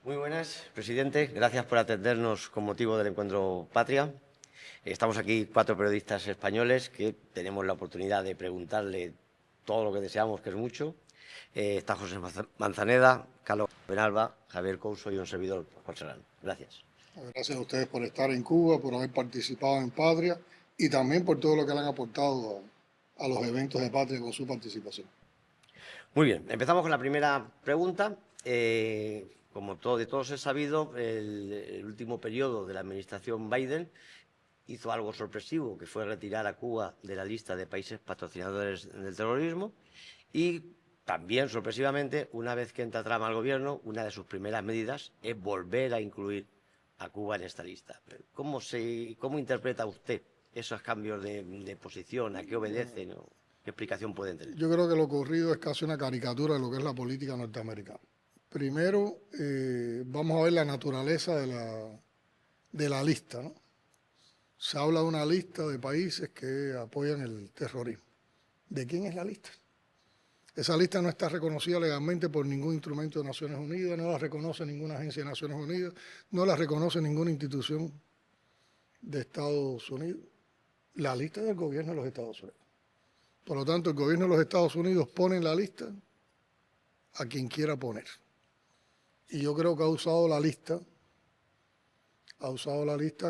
Muy buenas, presidente. Gracias por atendernos con motivo del Encuentro Patria. Estamos aquí 4 periodistas españoles que tenemos la oportunidad de preguntarle todo lo que deseamos, que es mucho. Está José Manzaneda, Carlos Benalba, Javier Couso y un servidor, José Serrano. Gracias. Gracias a ustedes por estar en Cuba, por haber participado en Patria y también por todo lo que le han aportado a los eventos de Patria con su participación. Muy bien, empezamos con la primera pregunta. Como de todos es sabido, el último periodo de la administración Biden hizo algo sorpresivo, que fue retirar a Cuba de la lista de países patrocinadores del terrorismo y también, sorpresivamente, una vez que entra Trump al gobierno, una de sus primeras medidas es volver a incluir a Cuba en esta lista. ¿Cómo interpreta usted esos cambios de posición? ¿A qué obedecen? ¿Qué explicación pueden tener? Yo creo que lo ocurrido es casi una caricatura de lo que es la política norteamericana. Primero, vamos a ver la naturaleza de la lista, ¿no? Se habla de una lista de países que apoyan el terrorismo. ¿De quién es la lista? Esa lista no está reconocida legalmente por ningún instrumento de Naciones Unidas, no la reconoce ninguna agencia de Naciones Unidas, no la reconoce ninguna institución de Estados Unidos. La lista es del gobierno de los Estados Unidos. Por lo tanto, el gobierno de los Estados Unidos pone en la lista a quien quiera poner. Y yo creo que ha usado la lista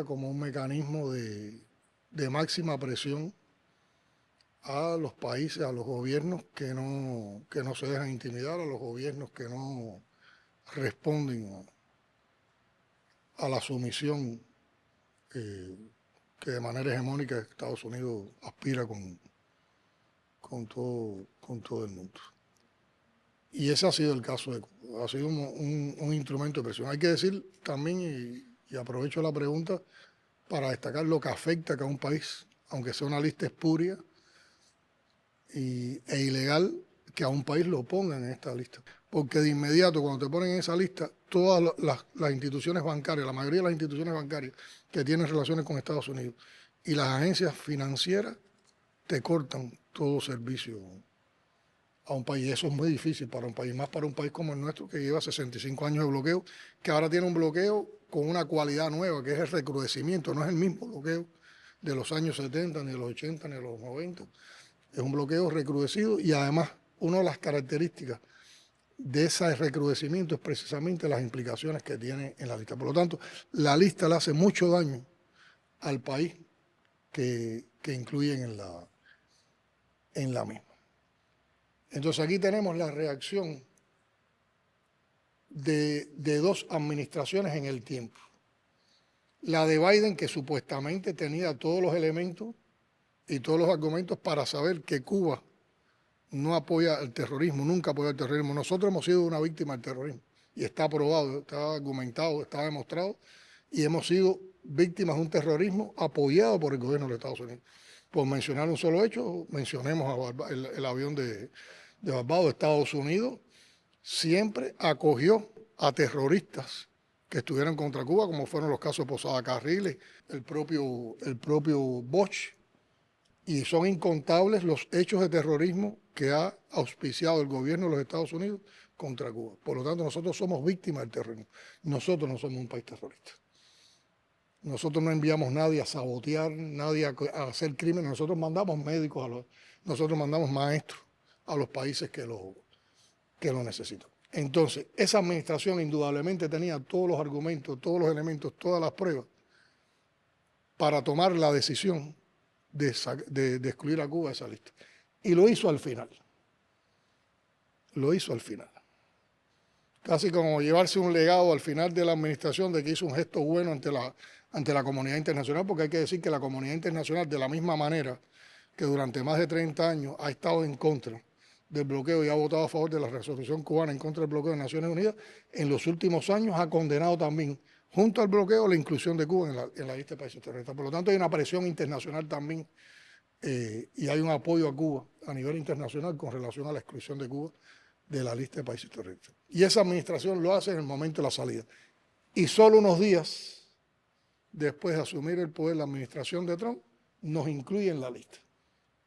como un mecanismo de máxima presión a los países, a los gobiernos que no se dejan intimidar, a los gobiernos que no responden a la sumisión que de manera hegemónica Estados Unidos aspira con todo el mundo. Y ese ha sido el caso de Cuba, ha sido un instrumento de presión. Hay que decir también, y aprovecho la pregunta, para destacar lo que afecta que a un país, aunque sea una lista espuria e ilegal, que a un país lo pongan en esta lista. Porque de inmediato, cuando te ponen en esa lista, todas las instituciones bancarias, la mayoría de las instituciones bancarias que tienen relaciones con Estados Unidos y las agencias financieras te cortan todo servicio a un país. Eso es muy difícil para un país, más para un país como el nuestro, que lleva 65 años de bloqueo, que ahora tiene un bloqueo con una cualidad nueva, que es el recrudecimiento. No es el mismo bloqueo de los años 70, ni de los 80, ni de los 90. Es un bloqueo recrudecido y además una de las características de ese recrudecimiento es precisamente las implicaciones que tiene en la lista. Por lo tanto, la lista le hace mucho daño al país que incluyen en la misma. Entonces aquí tenemos la reacción de dos administraciones en el tiempo. La de Biden, que supuestamente tenía todos los elementos y todos los argumentos para saber que Cuba no apoya el terrorismo, nunca apoya el terrorismo. Nosotros hemos sido una víctima del terrorismo y está probado, está argumentado, está demostrado y hemos sido víctimas de un terrorismo apoyado por el gobierno de los Estados Unidos. Por mencionar un solo hecho, mencionemos el avión de Barbados. Estados Unidos siempre acogió a terroristas que estuvieran contra Cuba, como fueron los casos de Posada Carriles, el propio Bosch, y son incontables los hechos de terrorismo que ha auspiciado el gobierno de los Estados Unidos contra Cuba. Por lo tanto, nosotros somos víctimas del terrorismo. Nosotros no somos un país terrorista. Nosotros no enviamos a nadie a sabotear, nadie a hacer crímenes. Nosotros mandamos médicos, nosotros mandamos maestros a los países que lo necesitan. Entonces, esa administración indudablemente tenía todos los argumentos, todos los elementos, todas las pruebas para tomar la decisión de excluir a Cuba de esa lista. Y lo hizo al final. Lo hizo al final. Casi como llevarse un legado al final de la administración de que hizo un gesto bueno ante la comunidad internacional, porque hay que decir que la comunidad internacional, de la misma manera que durante más de 30 años ha estado en contra del bloqueo y ha votado a favor de la resolución cubana en contra del bloqueo de Naciones Unidas, en los últimos años ha condenado también, junto al bloqueo, la inclusión de Cuba en la lista de países terroristas. Por lo tanto, hay una presión internacional también y hay un apoyo a Cuba a nivel internacional con relación a la exclusión de Cuba de la lista de países terroristas. Y esa administración lo hace en el momento de la salida. Y solo unos días después de asumir el poder la administración de Trump, nos incluye en la lista.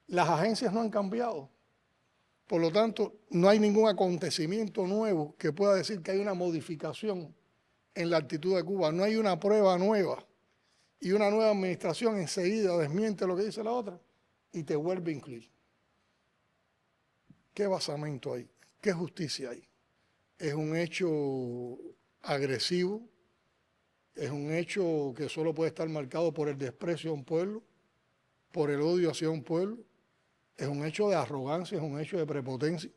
Las agencias no han cambiado. Por lo tanto, no hay ningún acontecimiento nuevo que pueda decir que hay una modificación en la actitud de Cuba. No hay una prueba nueva y una nueva administración enseguida desmiente lo que dice la otra y te vuelve a incluir. ¿Qué basamento hay? ¿Qué justicia hay? Es un hecho agresivo, es un hecho que solo puede estar marcado por el desprecio a un pueblo, por el odio hacia un pueblo, es un hecho de arrogancia, es un hecho de prepotencia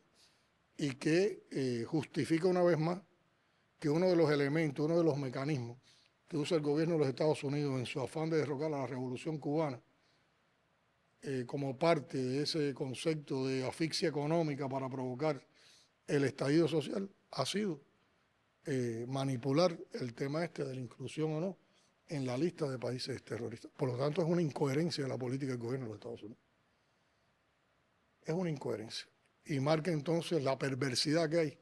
y que justifica una vez más que uno de los elementos, uno de los mecanismos que usa el gobierno de los Estados Unidos en su afán de derrocar a la revolución cubana, como parte de ese concepto de asfixia económica para provocar el estallido social, ha sido manipular el tema de la inclusión o no en la lista de países terroristas. Por lo tanto, es una incoherencia de la política del gobierno de los Estados Unidos. Es una incoherencia. Y marca entonces la perversidad que hay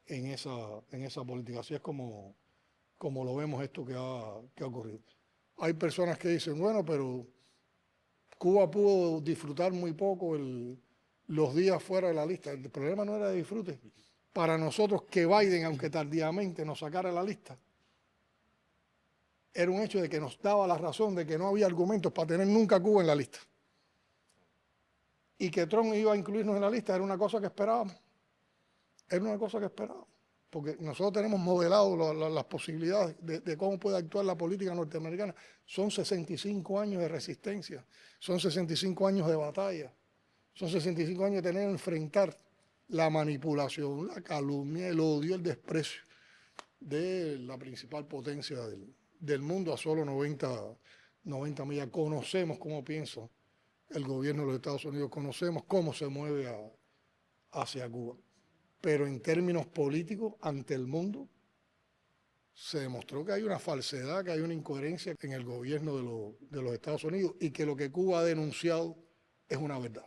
en esa política. Así es como lo vemos esto que ha ocurrido. Hay personas que dicen, bueno, pero Cuba pudo disfrutar muy poco los días fuera de la lista. El problema no era de disfrute. Para nosotros que Biden, aunque tardíamente, nos sacara la lista, era un hecho de que nos daba la razón de que no había argumentos para tener nunca a Cuba en la lista. Y que Trump iba a incluirnos en la lista era una cosa que esperábamos. Era una cosa que esperábamos. Porque nosotros tenemos modelado las posibilidades de cómo puede actuar la política norteamericana. Son 65 años de resistencia, son 65 años de batalla, son 65 años de tener que enfrentar la manipulación, la calumnia, el odio, el desprecio de la principal potencia del mundo a solo 90 millas. Conocemos cómo piensa el gobierno de los Estados Unidos, conocemos cómo se mueve hacia Cuba. Pero en términos políticos, ante el mundo, se demostró que hay una falsedad, que hay una incoherencia en el gobierno de los Estados Unidos y que lo que Cuba ha denunciado es una verdad.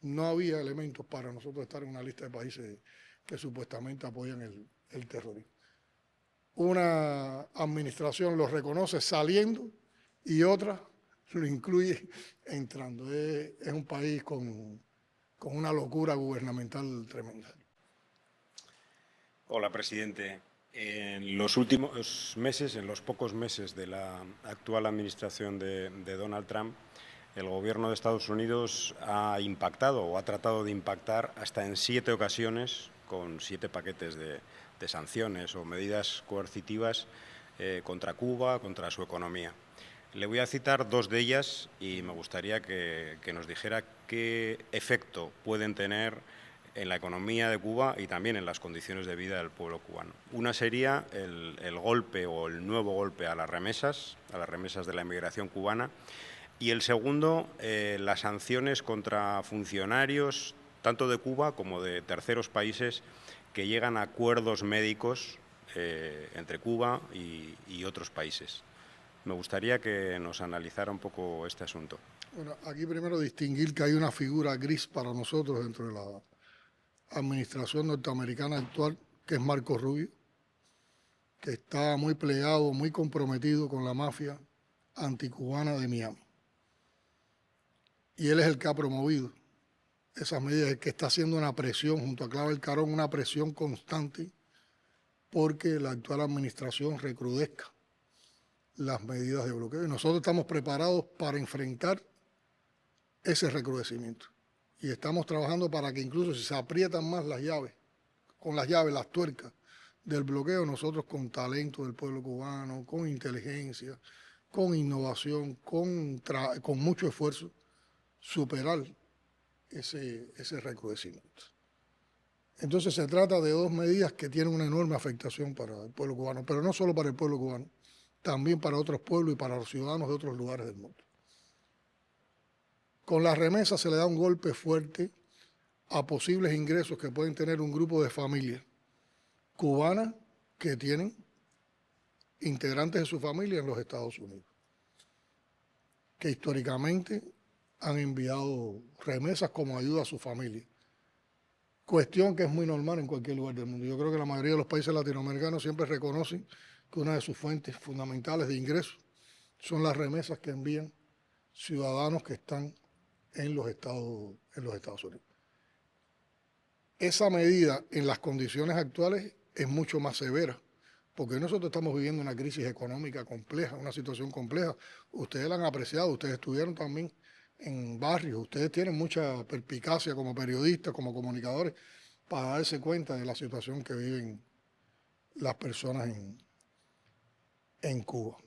No había elementos para nosotros estar en una lista de países que supuestamente apoyan el terrorismo. Una administración lo reconoce saliendo y otra lo incluye entrando. Es un país con una locura gubernamental tremenda. Hola, presidente. En los últimos meses, en los pocos meses de la actual administración de Donald Trump, el gobierno de Estados Unidos ha impactado o ha tratado de impactar hasta en 7 ocasiones con 7 paquetes de sanciones o medidas coercitivas contra Cuba, contra su economía. Le voy a citar 2 de ellas y me gustaría que nos dijera qué efecto pueden tener en la economía de Cuba y también en las condiciones de vida del pueblo cubano. Una sería el golpe o el nuevo golpe a las remesas de la inmigración cubana, y el segundo, las sanciones contra funcionarios tanto de Cuba como de terceros países que llegan a acuerdos médicos entre Cuba y otros países. Me gustaría que nos analizara un poco este asunto. Bueno, aquí primero distinguir que hay una figura gris para nosotros dentro de la administración norteamericana actual, que es Marco Rubio, que está muy plegado, muy comprometido con la mafia anticubana de Miami. Y él es el que ha promovido esas medidas, el que está haciendo una presión junto a Clavel Carón, una presión constante porque la actual administración recrudezca las medidas de bloqueo. Y nosotros estamos preparados para enfrentar ese recrudecimiento. Y estamos trabajando para que incluso si se aprietan más las llaves, con las llaves, las tuercas del bloqueo, nosotros con talento del pueblo cubano, con inteligencia, con innovación, con mucho esfuerzo, superar ese recrudecimiento. Entonces se trata de 2 medidas que tienen una enorme afectación para el pueblo cubano, pero no solo para el pueblo cubano, también para otros pueblos y para los ciudadanos de otros lugares del mundo. Con las remesas se le da un golpe fuerte a posibles ingresos que pueden tener un grupo de familias cubanas que tienen integrantes de su familia en los Estados Unidos, que históricamente han enviado remesas como ayuda a su familia. Cuestión que es muy normal en cualquier lugar del mundo. Yo creo que la mayoría de los países latinoamericanos siempre reconocen que una de sus fuentes fundamentales de ingresos son las remesas que envían ciudadanos que están en los Estados Unidos. Esa medida en las condiciones actuales es mucho más severa porque nosotros estamos viviendo una crisis económica compleja, una situación compleja. Ustedes la han apreciado, ustedes estuvieron también en barrios, ustedes tienen mucha perspicacia como periodistas, como comunicadores, para darse cuenta de la situación que viven las personas en Cuba.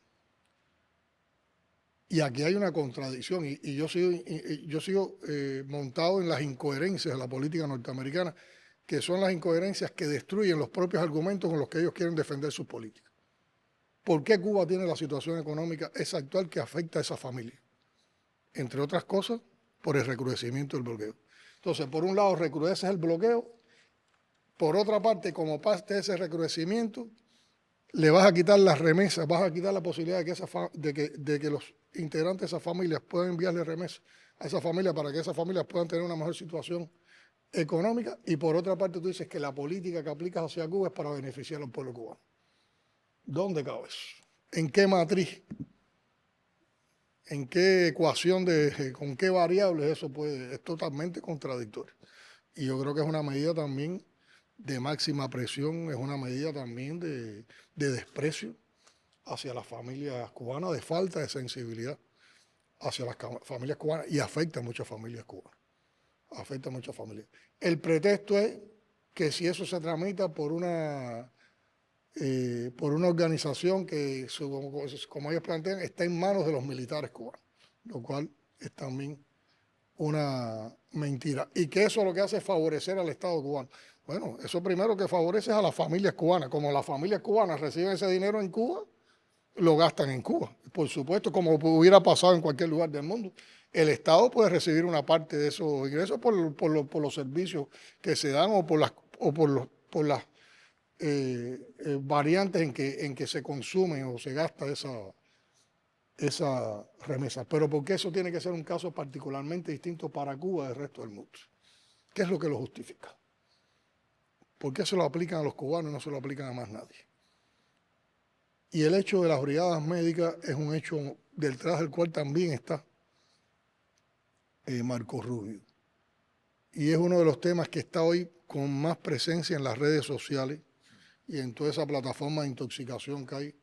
Y aquí hay una contradicción, y yo sigo montado en las incoherencias de la política norteamericana, que son las incoherencias que destruyen los propios argumentos con los que ellos quieren defender sus políticas. ¿Por qué Cuba tiene la situación económica esa actual que afecta a esa familia? Entre otras cosas, por el recrudecimiento del bloqueo. Entonces, por un lado, recrudece el bloqueo, por otra parte, como parte de ese recrudecimiento, le vas a quitar las remesas, vas a quitar la posibilidad de que los integrantes de esas familias puedan enviarle remesas a esa familia para que esas familias puedan tener una mejor situación económica, y por otra parte tú dices que la política que aplicas hacia Cuba es para beneficiar al pueblo cubano. ¿Dónde cabe eso? ¿En qué matriz? ¿En qué ecuación, con qué variables eso puede? Es totalmente contradictorio. Y yo creo que es una medida también de máxima presión, es una medida también de desprecio hacia las familias cubanas, de falta de sensibilidad hacia las familias cubanas, y afecta a muchas familias cubanas. Afecta a muchas familias. El pretexto es que si eso se tramita por una organización que, como ellos plantean, está en manos de los militares cubanos, lo cual es también una mentira. Y que eso lo que hace es favorecer al Estado cubano. Bueno, eso primero que favorece a las familias cubanas. Como las familias cubanas reciben ese dinero en Cuba, lo gastan en Cuba. Por supuesto, como hubiera pasado en cualquier lugar del mundo. El Estado puede recibir una parte de esos ingresos por los servicios que se dan o por las variantes en que se consumen o se gasta esa remesa. Pero ¿por qué eso tiene que ser un caso particularmente distinto para Cuba del resto del mundo? ¿Qué es lo que lo justifica? ¿Por qué se lo aplican a los cubanos y no se lo aplican a más nadie? Y el hecho de las brigadas médicas es un hecho detrás del cual también está Marco Rubio. Y es uno de los temas que está hoy con más presencia en las redes sociales y en toda esa plataforma de intoxicación que hay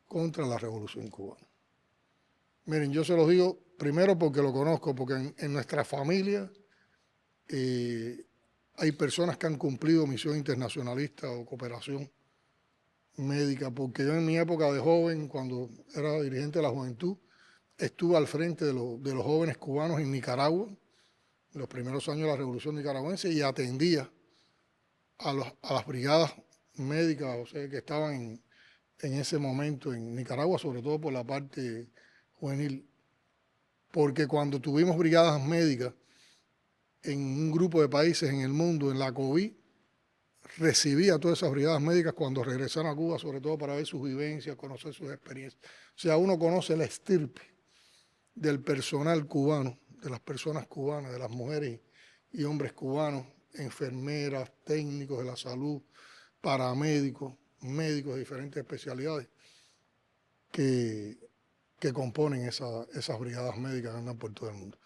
contra la revolución cubana. Miren, yo se los digo primero porque lo conozco, porque en nuestra familia hay personas que han cumplido misión internacionalista o cooperación médica, porque yo en mi época de joven, cuando era dirigente de la juventud, estuve al frente de los jóvenes cubanos en Nicaragua, en los primeros años de la Revolución Nicaragüense, y atendía a las brigadas médicas, o sea, que estaban en ese momento en Nicaragua, sobre todo por la parte juvenil, porque cuando tuvimos brigadas médicas en un grupo de países en el mundo, en la COVID, recibía todas esas brigadas médicas cuando regresaron a Cuba, sobre todo para ver sus vivencias, conocer sus experiencias. O sea, uno conoce la estirpe del personal cubano, de las personas cubanas, de las mujeres y hombres cubanos, enfermeras, técnicos de la salud, paramédicos, médicos de diferentes especialidades que componen esas brigadas médicas que andan por todo el mundo.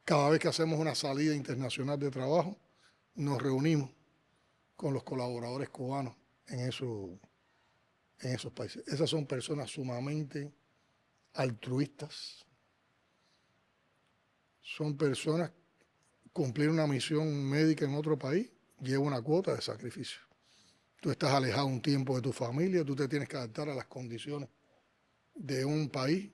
Cada vez que hacemos una salida internacional de trabajo, nos reunimos con los colaboradores cubanos en esos países. Esas son personas sumamente altruistas, son personas, cumplir una misión médica en otro país lleva una cuota de sacrificio. Tú estás alejado un tiempo de tu familia, tú te tienes que adaptar a las condiciones de un país.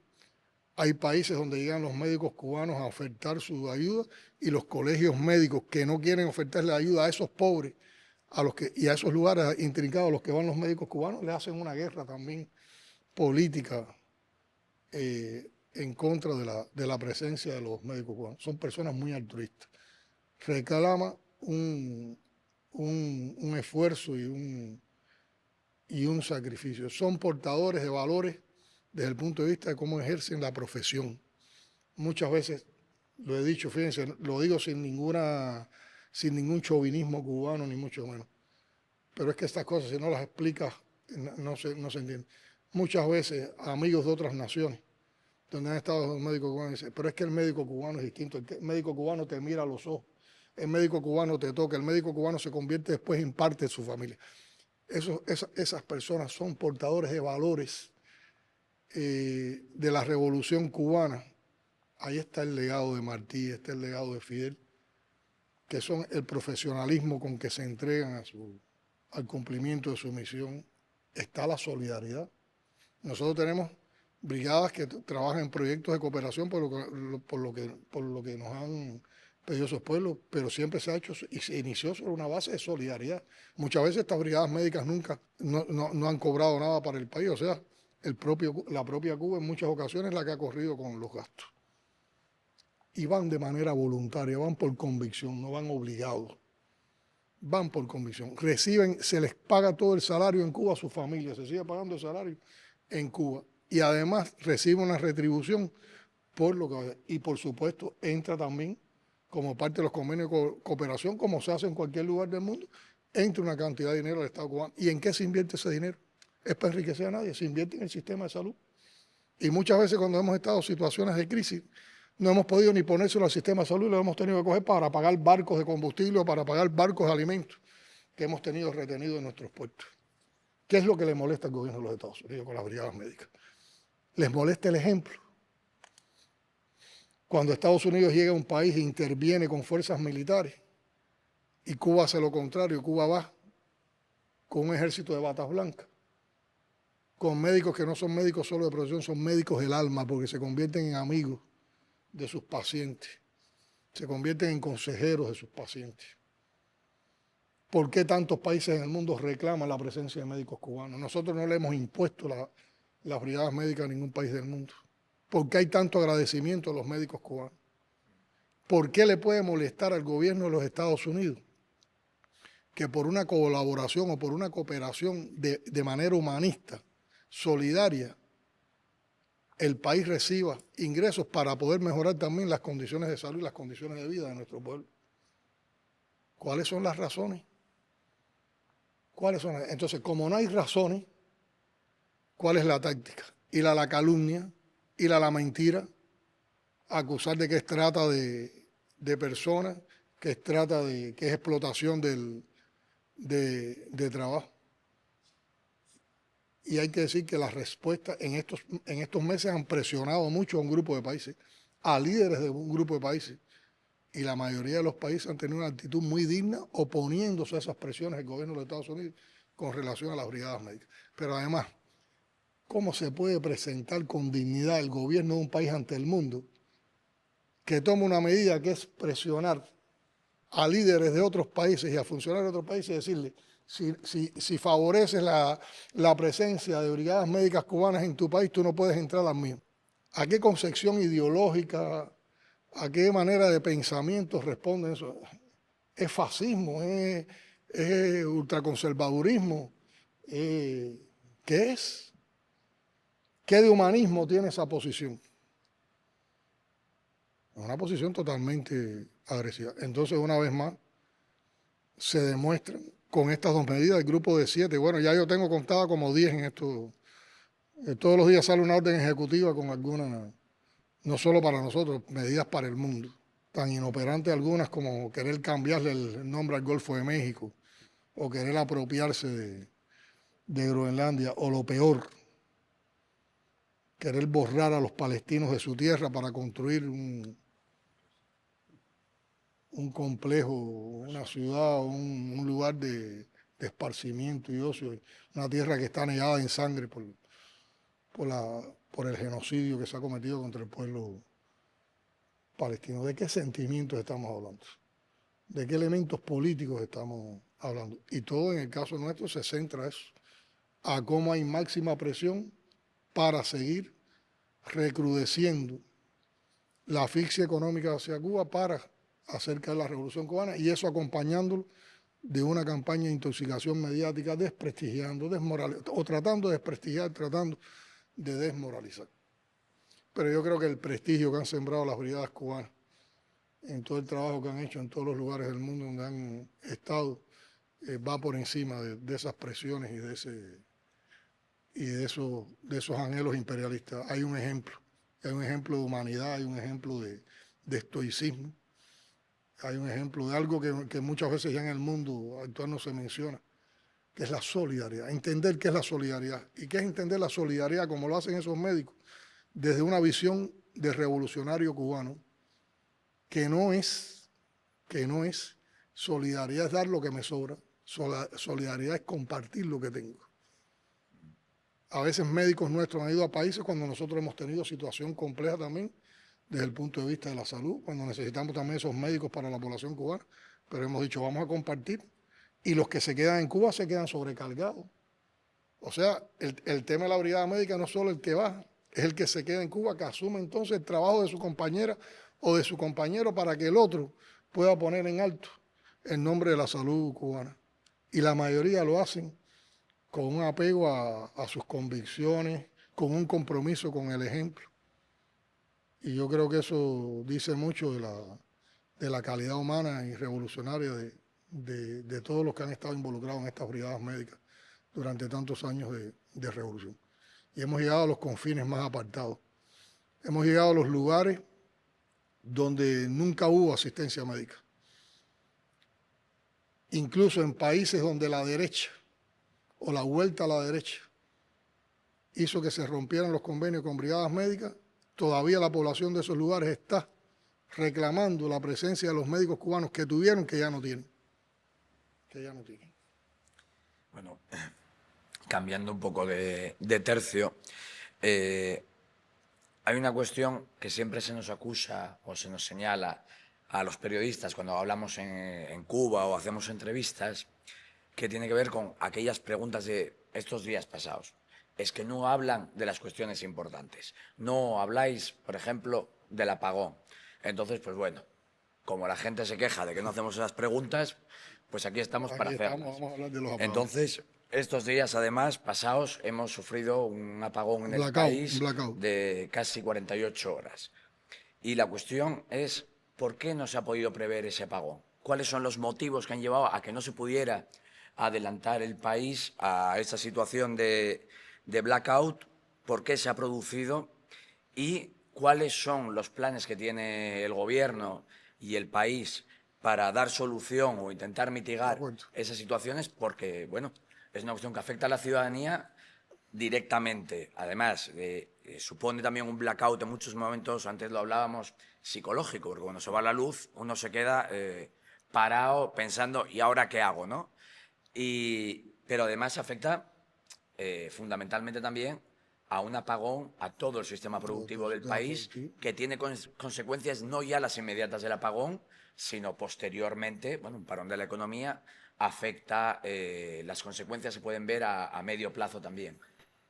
Hay países donde llegan los médicos cubanos a ofertar su ayuda y los colegios médicos que no quieren ofrecerle ayuda a esos pobres y a esos lugares intrincados a los que van los médicos cubanos, le hacen una guerra también política en contra de la presencia de los médicos cubanos. Son personas muy altruistas. Reclama un esfuerzo y un sacrificio. Son portadores de valores desde el punto de vista de cómo ejercen la profesión. Muchas veces, lo he dicho, fíjense, lo digo sin ningún chauvinismo cubano, ni mucho menos. Pero es que estas cosas, si no las explicas, no se entienden. Muchas veces, amigos de otras naciones, donde han estado los médicos cubanos, dicen, pero es que el médico cubano es distinto. El médico cubano te mira a los ojos, el médico cubano te toca, el médico cubano se convierte después en parte de su familia. Esas personas son portadores de valores de la Revolución Cubana. Ahí está el legado de Martí, está el legado de Fidel, que son el profesionalismo con que se entregan al cumplimiento de su misión. Está la solidaridad. Nosotros tenemos brigadas que trabajan en proyectos de cooperación por lo que nos han pedido esos pueblos, pero siempre se ha hecho y se inició sobre una base de solidaridad. Muchas veces estas brigadas médicas nunca no han cobrado nada para el país, o sea, la propia Cuba en muchas ocasiones es la que ha corrido con los gastos. Y van de manera voluntaria, van por convicción, no van obligados. Van por convicción. Reciben, se les paga todo el salario en Cuba a sus familias, se sigue pagando el salario en Cuba. Y además reciben una retribución por lo que... Y por supuesto entra también, como parte de los convenios de cooperación, como se hace en cualquier lugar del mundo, entra una cantidad de dinero al Estado cubano. ¿Y en qué se invierte ese dinero? Es para enriquecer a nadie, se invierte en el sistema de salud. Y muchas veces cuando hemos estado en situaciones de crisis, no hemos podido ni ponérselo al sistema de salud y lo hemos tenido que coger para pagar barcos de combustible o para pagar barcos de alimentos que hemos tenido retenidos en nuestros puertos. ¿Qué es lo que le molesta al gobierno de los Estados Unidos con las brigadas médicas? Les molesta el ejemplo. Cuando Estados Unidos llega a un país e interviene con fuerzas militares y Cuba hace lo contrario, Cuba va con un ejército de batas blancas, con médicos que no son médicos solo de profesión, son médicos del alma porque se convierten en amigos de sus pacientes, se convierten en consejeros de sus pacientes. ¿Por qué tantos países en el mundo reclaman la presencia de médicos cubanos? Nosotros no le hemos impuesto las brigadas médicas a ningún país del mundo. ¿Por qué hay tanto agradecimiento a los médicos cubanos? ¿Por qué le puede molestar al gobierno de los Estados Unidos que por una colaboración o por una cooperación de manera humanista, solidaria, el país reciba ingresos para poder mejorar también las condiciones de salud y las condiciones de vida de nuestro pueblo? ¿Cuáles son las razones? Entonces, como no hay razones, ¿cuál es la táctica? Ir a la calumnia, ir a la mentira, acusar de que es trata de personas, que es explotación de trabajo. Y hay que decir que las respuestas en estos meses han presionado mucho a un grupo de países, a líderes de un grupo de países, y la mayoría de los países han tenido una actitud muy digna oponiéndose a esas presiones del gobierno de los Estados Unidos con relación a las brigadas médicas. Pero además, ¿cómo se puede presentar con dignidad el gobierno de un país ante el mundo que toma una medida que es presionar a líderes de otros países y a funcionarios de otros países y decirle, si favoreces la presencia de brigadas médicas cubanas en tu país, tú no puedes entrar al mío? ¿A qué concepción ideológica, a qué manera de pensamiento responde eso? ¿Es fascismo? ¿Es ultraconservadurismo? ¿Qué es? ¿Qué de humanismo tiene esa posición? Una posición totalmente agresiva. Entonces, una vez más, se demuestra con estas dos medidas, el grupo de 7, bueno, ya yo tengo contada como 10 en esto. Todos los días sale una orden ejecutiva con algunas, no solo para nosotros, medidas para el mundo. Tan inoperantes algunas como querer cambiarle el nombre al Golfo de México o querer apropiarse de Groenlandia, o lo peor, querer borrar a los palestinos de su tierra para construir un complejo, una ciudad, un lugar de esparcimiento y ocio, una tierra que está anegada en sangre por el genocidio que se ha cometido contra el pueblo palestino. ¿De qué sentimientos estamos hablando? ¿De qué elementos políticos estamos hablando? Y todo en el caso nuestro se centra en eso, a cómo hay máxima presión para seguir recrudeciendo la asfixia económica hacia Cuba para acerca de la Revolución Cubana, y eso acompañándolo de una campaña de intoxicación mediática, desprestigiando, o tratando de desprestigiar, tratando de desmoralizar. Pero yo creo que el prestigio que han sembrado las brigadas cubanas en todo el trabajo que han hecho en todos los lugares del mundo donde han estado, va por encima de esas presiones y de esos anhelos imperialistas. Hay un ejemplo de humanidad, hay un ejemplo de estoicismo, hay un ejemplo de algo que muchas veces ya en el mundo actual no se menciona, que es la solidaridad, entender qué es la solidaridad. ¿Y qué es entender la solidaridad como lo hacen esos médicos? Desde una visión de revolucionario cubano, que no es solidaridad es dar lo que me sobra, solidaridad es compartir lo que tengo. A veces médicos nuestros han ido a países cuando nosotros hemos tenido situación compleja también desde el punto de vista de la salud, cuando necesitamos también esos médicos para la población cubana, pero hemos dicho vamos a compartir y los que se quedan en Cuba se quedan sobrecargados. O sea, el tema de la brigada médica no es solo el que va, es el que se queda en Cuba, que asume entonces el trabajo de su compañera o de su compañero para que el otro pueda poner en alto el nombre de la salud cubana. Y la mayoría lo hacen con un apego a sus convicciones, con un compromiso con el ejemplo. Y yo creo que eso dice mucho de la calidad humana y revolucionaria de todos los que han estado involucrados en estas brigadas médicas durante tantos años de revolución. Y hemos llegado a los confines más apartados. Hemos llegado a los lugares donde nunca hubo asistencia médica. Incluso en países donde la derecha o la vuelta a la derecha hizo que se rompieran los convenios con brigadas médicas, todavía la población de esos lugares está reclamando la presencia de los médicos cubanos que tuvieron, que ya no tienen. Bueno, cambiando un poco de tercio, hay una cuestión que siempre se nos acusa o se nos señala a los periodistas cuando hablamos en Cuba o hacemos entrevistas, que tiene que ver con aquellas preguntas de estos días pasados. Es que no hablan de las cuestiones importantes. No habláis, por ejemplo, del apagón. Entonces, pues bueno, como la gente se queja de que no hacemos esas preguntas, pues aquí estamos para hacerlas. Vamos a hablar de los apagones. Entonces, estos días, además, pasados, hemos sufrido un apagón en el país de casi 48 horas. Y la cuestión es, ¿por qué no se ha podido prever ese apagón? ¿Cuáles son los motivos que han llevado a que no se pudiera adelantar el país a esa situación de blackout? ¿Por qué se ha producido? ¿Y cuáles son los planes que tiene el gobierno y el país para dar solución o intentar mitigar esas situaciones? Porque, bueno, es una cuestión que afecta a la ciudadanía directamente. Además, supone también un blackout en muchos momentos, antes lo hablábamos, psicológico, porque cuando se va la luz uno se queda parado pensando, ¿y ahora qué hago?, ¿no? Pero además afecta fundamentalmente también a un apagón a todo el sistema productivo del país, que tiene consecuencias no ya las inmediatas del apagón, sino posteriormente, bueno, un parón de la economía afecta, las consecuencias se pueden ver a medio plazo también.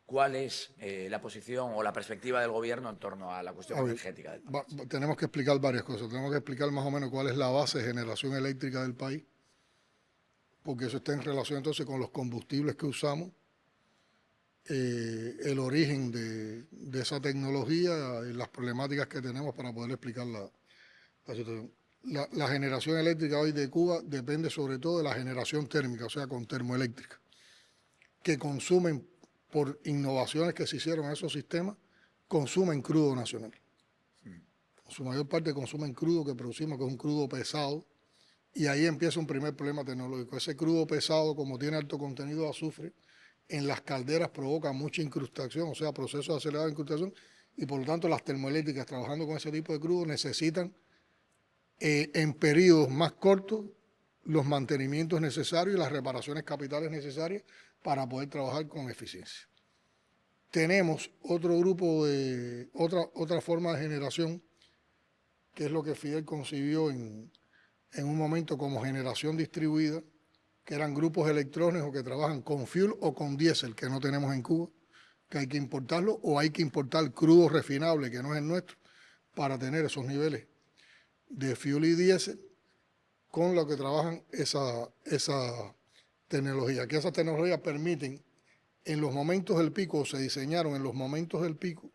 ¿Cuál es la posición o la perspectiva del gobierno en torno a la cuestión energética del país? Tenemos que explicar varias cosas. Tenemos que explicar más o menos cuál es la base de generación eléctrica del país, porque eso está en relación entonces con los combustibles que usamos, el origen de esa tecnología y las problemáticas que tenemos para poder explicar la situación. La generación eléctrica hoy de Cuba depende sobre todo de la generación térmica, o sea, con termoeléctrica, que consumen, por innovaciones que se hicieron en esos sistemas, consumen crudo nacional. Su mayor parte consumen crudo que producimos, que es un crudo pesado, y ahí empieza un primer problema tecnológico. Ese crudo pesado, como tiene alto contenido de azufre, en las calderas provoca mucha incrustación, o sea, procesos acelerados de incrustación, y por lo tanto las termoeléctricas trabajando con ese tipo de crudo necesitan en periodos más cortos los mantenimientos necesarios y las reparaciones capitales necesarias para poder trabajar con eficiencia. Tenemos otro grupo de, otra forma de generación, que es lo que Fidel concibió en un momento como generación distribuida, que eran grupos electrónicos que trabajan con fuel o con diésel, que no tenemos en Cuba, que hay que importarlo, o hay que importar crudo refinable, que no es el nuestro, para tener esos niveles de fuel y diésel, con lo que trabajan esa tecnología, que esas tecnologías permiten en los momentos del pico, o se diseñaron en los momentos del pico,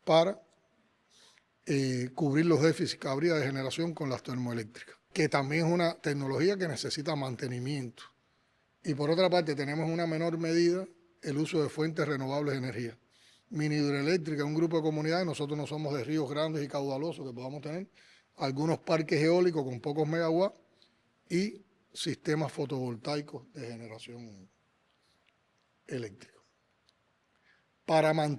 para cubrir los déficits que habría de generación con las termoeléctricas, que también es una tecnología que necesita mantenimiento. Y por otra parte tenemos en una menor medida el uso de fuentes renovables de energía. Mini hidroeléctrica, un grupo de comunidades, nosotros no somos de ríos grandes y caudalosos que podamos tener, algunos parques eólicos con pocos megawatts y sistemas fotovoltaicos de generación eléctrico.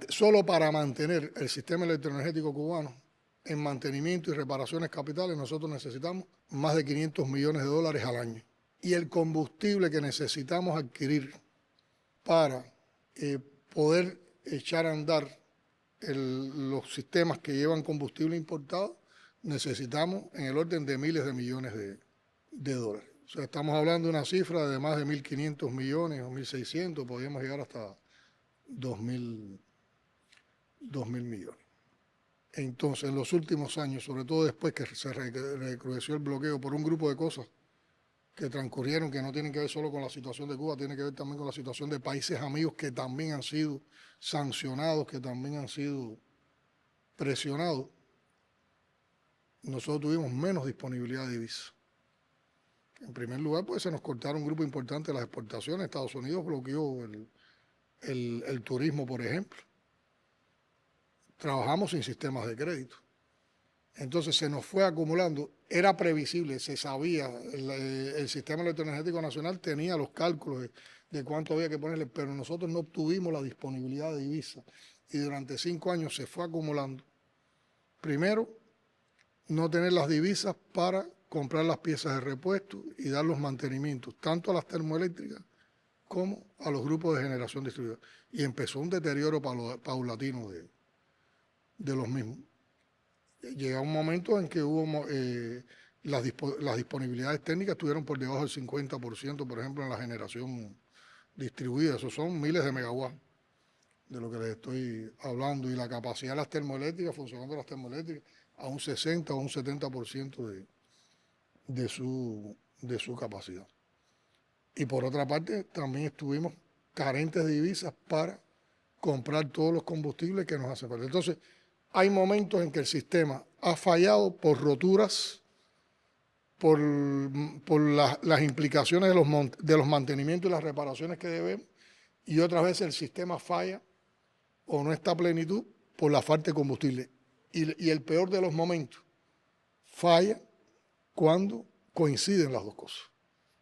Solo para mantener el sistema electroenergético cubano en mantenimiento y reparaciones capitales nosotros necesitamos más de 500 millones de dólares al año. Y el combustible que necesitamos adquirir para poder echar a andar los sistemas que llevan combustible importado, necesitamos en el orden de miles de millones de dólares. O sea, estamos hablando de una cifra de más de 1.500 millones o 1.600, podríamos llegar hasta 2.000 millones. Entonces, en los últimos años, sobre todo después que se recrudeció el bloqueo por un grupo de cosas que transcurrieron, que no tienen que ver solo con la situación de Cuba, tienen que ver también con la situación de países amigos que también han sido sancionados, que también han sido presionados, nosotros tuvimos menos disponibilidad de divisas. En primer lugar, pues se nos cortaron un grupo importante de las exportaciones. Estados Unidos bloqueó el turismo, por ejemplo. Trabajamos sin sistemas de crédito. Entonces se nos fue acumulando. Era previsible, se sabía, el sistema electroenergético nacional tenía los cálculos de cuánto había que ponerle, pero nosotros no obtuvimos la disponibilidad de divisas. Y durante 5 años se fue acumulando. Primero, no tener las divisas para comprar las piezas de repuesto y dar los mantenimientos, tanto a las termoeléctricas como a los grupos de generación distribuida. Y empezó un deterioro paulatino de los mismos. Llega un momento en que hubo las disponibilidades técnicas estuvieron por debajo del 50%, por ejemplo, en la generación distribuida. Esos son miles de megawatts de lo que les estoy hablando. Y la capacidad de las termoeléctricas, funcionando las termoeléctricas, a un 60 o un 70% de su capacidad. Y por otra parte, también estuvimos carentes de divisas para comprar todos los combustibles que nos hacen falta. Entonces, hay momentos en que el sistema ha fallado por roturas, por las implicaciones de los mantenimientos y las reparaciones que debemos, y otras veces el sistema falla o no está a plenitud por la falta de combustible. Y el peor de los momentos, falla cuando coinciden las dos cosas.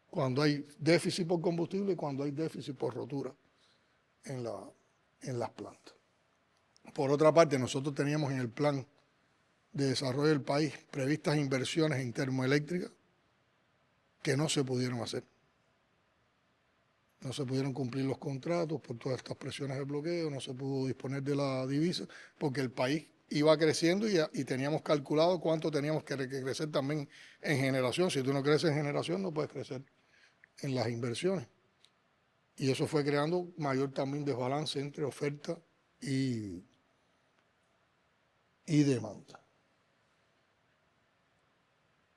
Cuando hay déficit por combustible y cuando hay déficit por rotura en las plantas. Por otra parte, nosotros teníamos en el plan de desarrollo del país previstas inversiones en termoeléctricas que no se pudieron hacer. No se pudieron cumplir los contratos por todas estas presiones del bloqueo, no se pudo disponer de la divisa, porque el país iba creciendo y teníamos calculado cuánto teníamos que crecer también en generación. Si tú no creces en generación, no puedes crecer en las inversiones. Y eso fue creando mayor también desbalance entre oferta y demanda.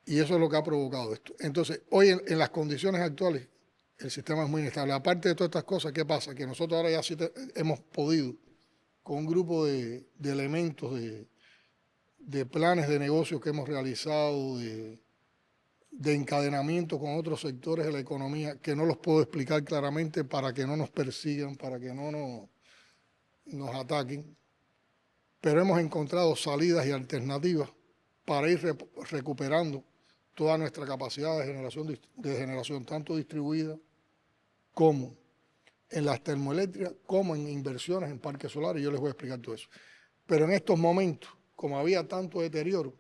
Y eso es lo que ha provocado esto. Entonces, hoy en las condiciones actuales, el sistema es muy inestable. Aparte de todas estas cosas, ¿qué pasa? Que nosotros ahora ya sí hemos podido, con un grupo de elementos, de planes de negocio que hemos realizado, de encadenamiento con otros sectores de la economía, que no los puedo explicar claramente para que no nos persigan, para que no nos ataquen, pero hemos encontrado salidas y alternativas para ir recuperando toda nuestra capacidad de generación, tanto distribuida como en las termoeléctricas, como en inversiones en parques solares. Yo les voy a explicar todo eso. Pero en estos momentos, como había tanto deterioro,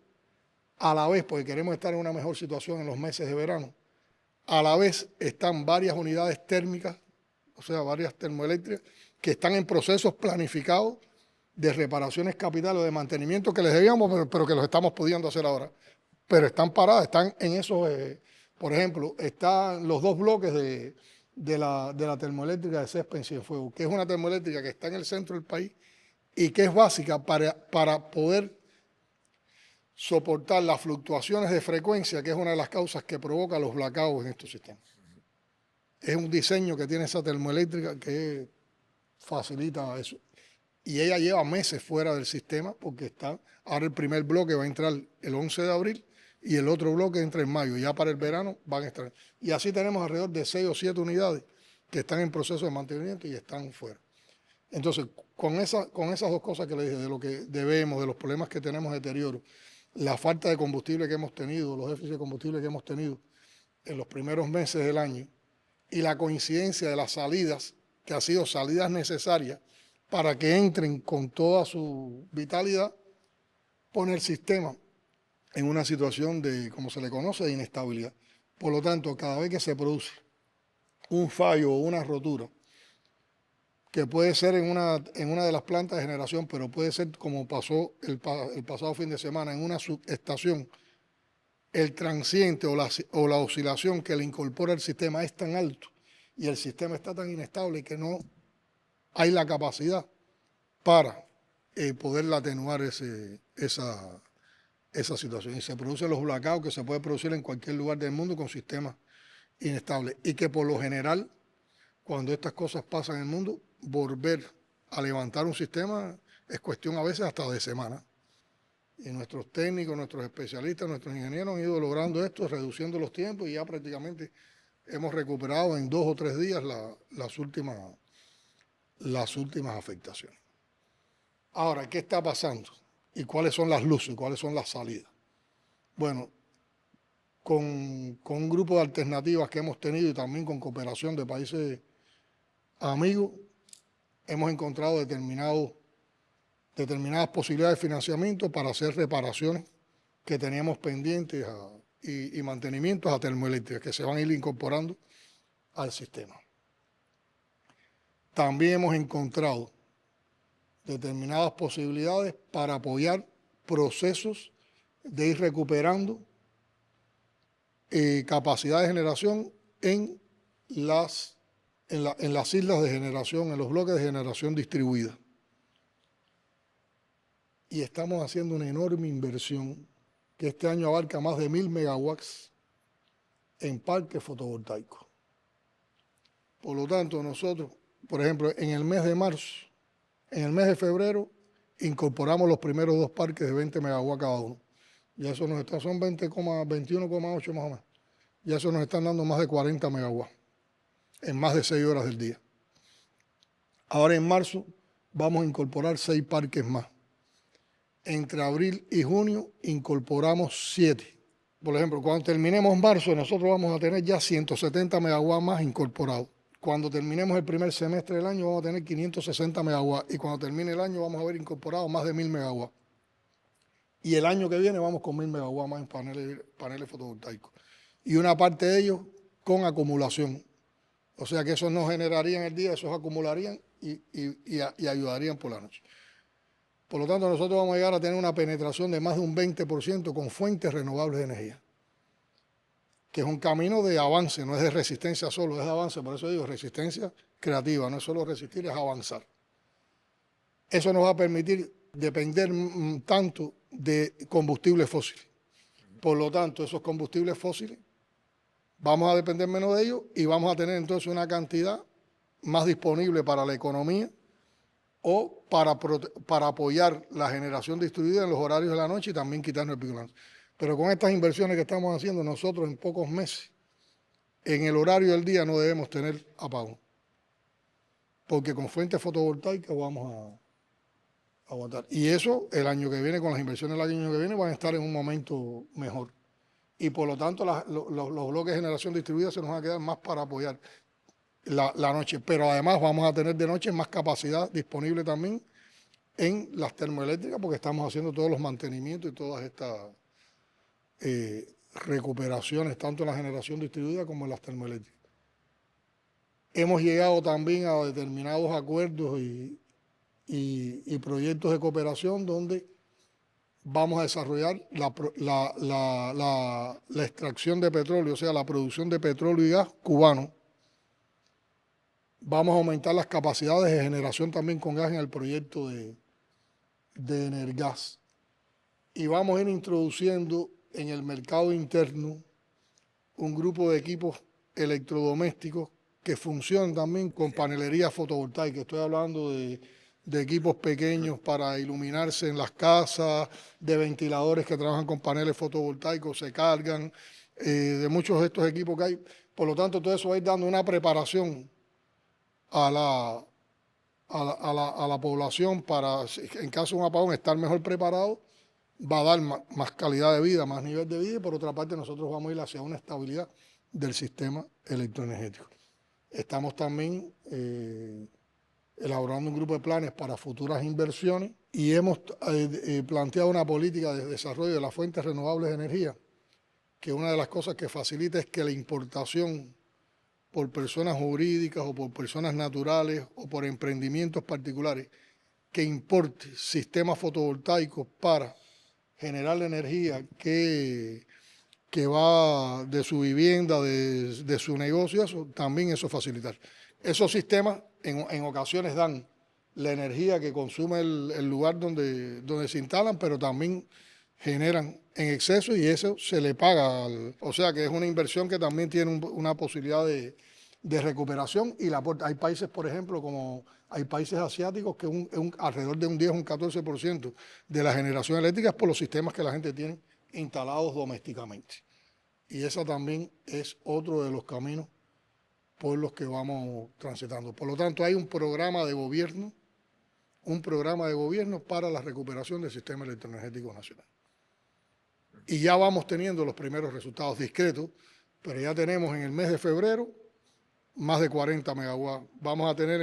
a la vez, porque queremos estar en una mejor situación en los meses de verano, a la vez están varias unidades térmicas, o sea, varias termoeléctricas, que están en procesos planificados de reparaciones capitales o de mantenimiento que les debíamos, pero que los estamos pudiendo hacer ahora. Pero están paradas, están en esos, por ejemplo, están los 2 bloques de la termoeléctrica de Césped en Cienfuegos, que es una termoeléctrica que está en el centro del país y que es básica para poder soportar las fluctuaciones de frecuencia, que es una de las causas que provoca los blackouts en estos sistemas. Es un diseño que tiene esa termoeléctrica que facilita eso. Y ella lleva meses fuera del sistema porque ahora el primer bloque va a entrar el 11 de abril y el otro bloque entra en mayo. Ya para el verano van a estar. Y así tenemos alrededor de 6 o 7 unidades que están en proceso de mantenimiento y están fuera. Entonces, con esas 2 cosas que le dije, de lo que debemos, de los problemas que tenemos de deterioro, la falta de combustible que hemos tenido, los déficits de combustible que hemos tenido en los primeros meses del año y la coincidencia de las salidas que han sido salidas necesarias para que entren con toda su vitalidad, pone el sistema en una situación de, como se le conoce, de inestabilidad. Por lo tanto, cada vez que se produce un fallo o una rotura, que puede ser en una de las plantas de generación, pero puede ser como pasó el pasado fin de semana en una subestación, el transiente o la oscilación que le incorpora el sistema es tan alto y el sistema está tan inestable que no hay la capacidad para poder atenuar esa situación. Y se producen los blackouts que se puede producir en cualquier lugar del mundo con sistemas inestables. Y que por lo general, cuando estas cosas pasan en el mundo, volver a levantar un sistema es cuestión a veces hasta de semanas. Y nuestros técnicos, nuestros especialistas, nuestros ingenieros han ido logrando esto, reduciendo los tiempos y ya prácticamente hemos recuperado en 2 o 3 días las últimas afectaciones. Ahora, ¿qué está pasando? ¿Y cuáles son las luces? ¿Cuáles son las salidas? Bueno, con un grupo de alternativas que hemos tenido y también con cooperación de países amigos, hemos encontrado determinadas posibilidades de financiamiento para hacer reparaciones que teníamos pendientes y mantenimientos a termoeléctricas que se van a ir incorporando al sistema. También hemos encontrado determinadas posibilidades para apoyar procesos de ir recuperando capacidad de generación en las islas de generación, en los bloques de generación distribuida. Y estamos haciendo una enorme inversión que este año abarca más de 1000 megawatts en parques fotovoltaicos. Por lo tanto, nosotros, por ejemplo, en el mes de marzo, en el mes de febrero, incorporamos los primeros 2 parques de 20 megawatts cada uno. Ya eso nos está, son 21,8 más o menos. Ya eso nos están dando más de 40 megawatts en más de 6 horas del día. Ahora en marzo vamos a incorporar 6 parques más. Entre abril y junio incorporamos 7. Por ejemplo, cuando terminemos marzo, nosotros vamos a tener ya 170 megawatts más incorporados. Cuando terminemos el primer semestre del año, vamos a tener 560 megawatts. Y cuando termine el año, vamos a haber incorporado más de 1000 megawatts. Y el año que viene vamos con 1000 megawatts más en paneles fotovoltaicos. Y una parte de ellos con acumulación. O sea que esos no generarían el día, esos acumularían y ayudarían por la noche. Por lo tanto, nosotros vamos a llegar a tener una penetración de más de un 20% con fuentes renovables de energía, que es un camino de avance, no es de resistencia solo, es de avance. Por eso digo resistencia creativa, no es solo resistir, es avanzar. Eso nos va a permitir depender tanto de combustibles fósiles. Por lo tanto, esos combustibles fósiles, vamos a depender menos de ellos y vamos a tener entonces una cantidad más disponible para la economía o para apoyar la generación distribuida en los horarios de la noche y también quitarnos el pico. Pero con estas inversiones que estamos haciendo nosotros en pocos meses, en el horario del día no debemos tener apagón. Porque con fuentes fotovoltaicas vamos a aguantar. Y eso el año que viene, con las inversiones del año que viene, van a estar en un momento mejor. Y por lo tanto los bloques de generación distribuida se nos van a quedar más para apoyar la noche. Pero además vamos a tener de noche más capacidad disponible también en las termoeléctricas porque estamos haciendo todos los mantenimientos y todas estas recuperaciones, tanto en la generación distribuida como en las termoeléctricas. Hemos llegado también a determinados acuerdos y proyectos de cooperación donde vamos a desarrollar la extracción de petróleo, o sea, la producción de petróleo y gas cubano. Vamos a aumentar las capacidades de generación también con gas en el proyecto de Energas. Y vamos a ir introduciendo en el mercado interno un grupo de equipos electrodomésticos que funcionan también con panelería fotovoltaica. Estoy hablando de equipos pequeños para iluminarse en las casas, de ventiladores que trabajan con paneles fotovoltaicos, se cargan, de muchos de estos equipos que hay. Por lo tanto, todo eso va a ir dando una preparación a la población para, en caso de un apagón, estar mejor preparado, va a dar más calidad de vida, más nivel de vida, y por otra parte nosotros vamos a ir hacia una estabilidad del sistema electroenergético. Estamos también elaborando un grupo de planes para futuras inversiones y hemos planteado una política de desarrollo de las fuentes renovables de energía, que una de las cosas que facilita es que la importación por personas jurídicas o por personas naturales o por emprendimientos particulares que importe sistemas fotovoltaicos para generar la energía que va de su vivienda, de su negocio, eso, también eso facilitar. Esos sistemas en ocasiones dan la energía que consume el lugar donde se instalan, pero también generan en exceso y eso se le paga. O sea que es una inversión que también tiene una posibilidad de recuperación y hay países, por ejemplo, como hay países asiáticos que alrededor de un 10 o un 14% de la generación eléctrica es por los sistemas que la gente tiene instalados domésticamente. Y ese también es otro de los caminos por los que vamos transitando. Por lo tanto, hay un programa de gobierno para la recuperación del sistema electroenergético nacional. Y ya vamos teniendo los primeros resultados discretos, pero ya tenemos en el mes de febrero más de 40 megawatts. Vamos a tener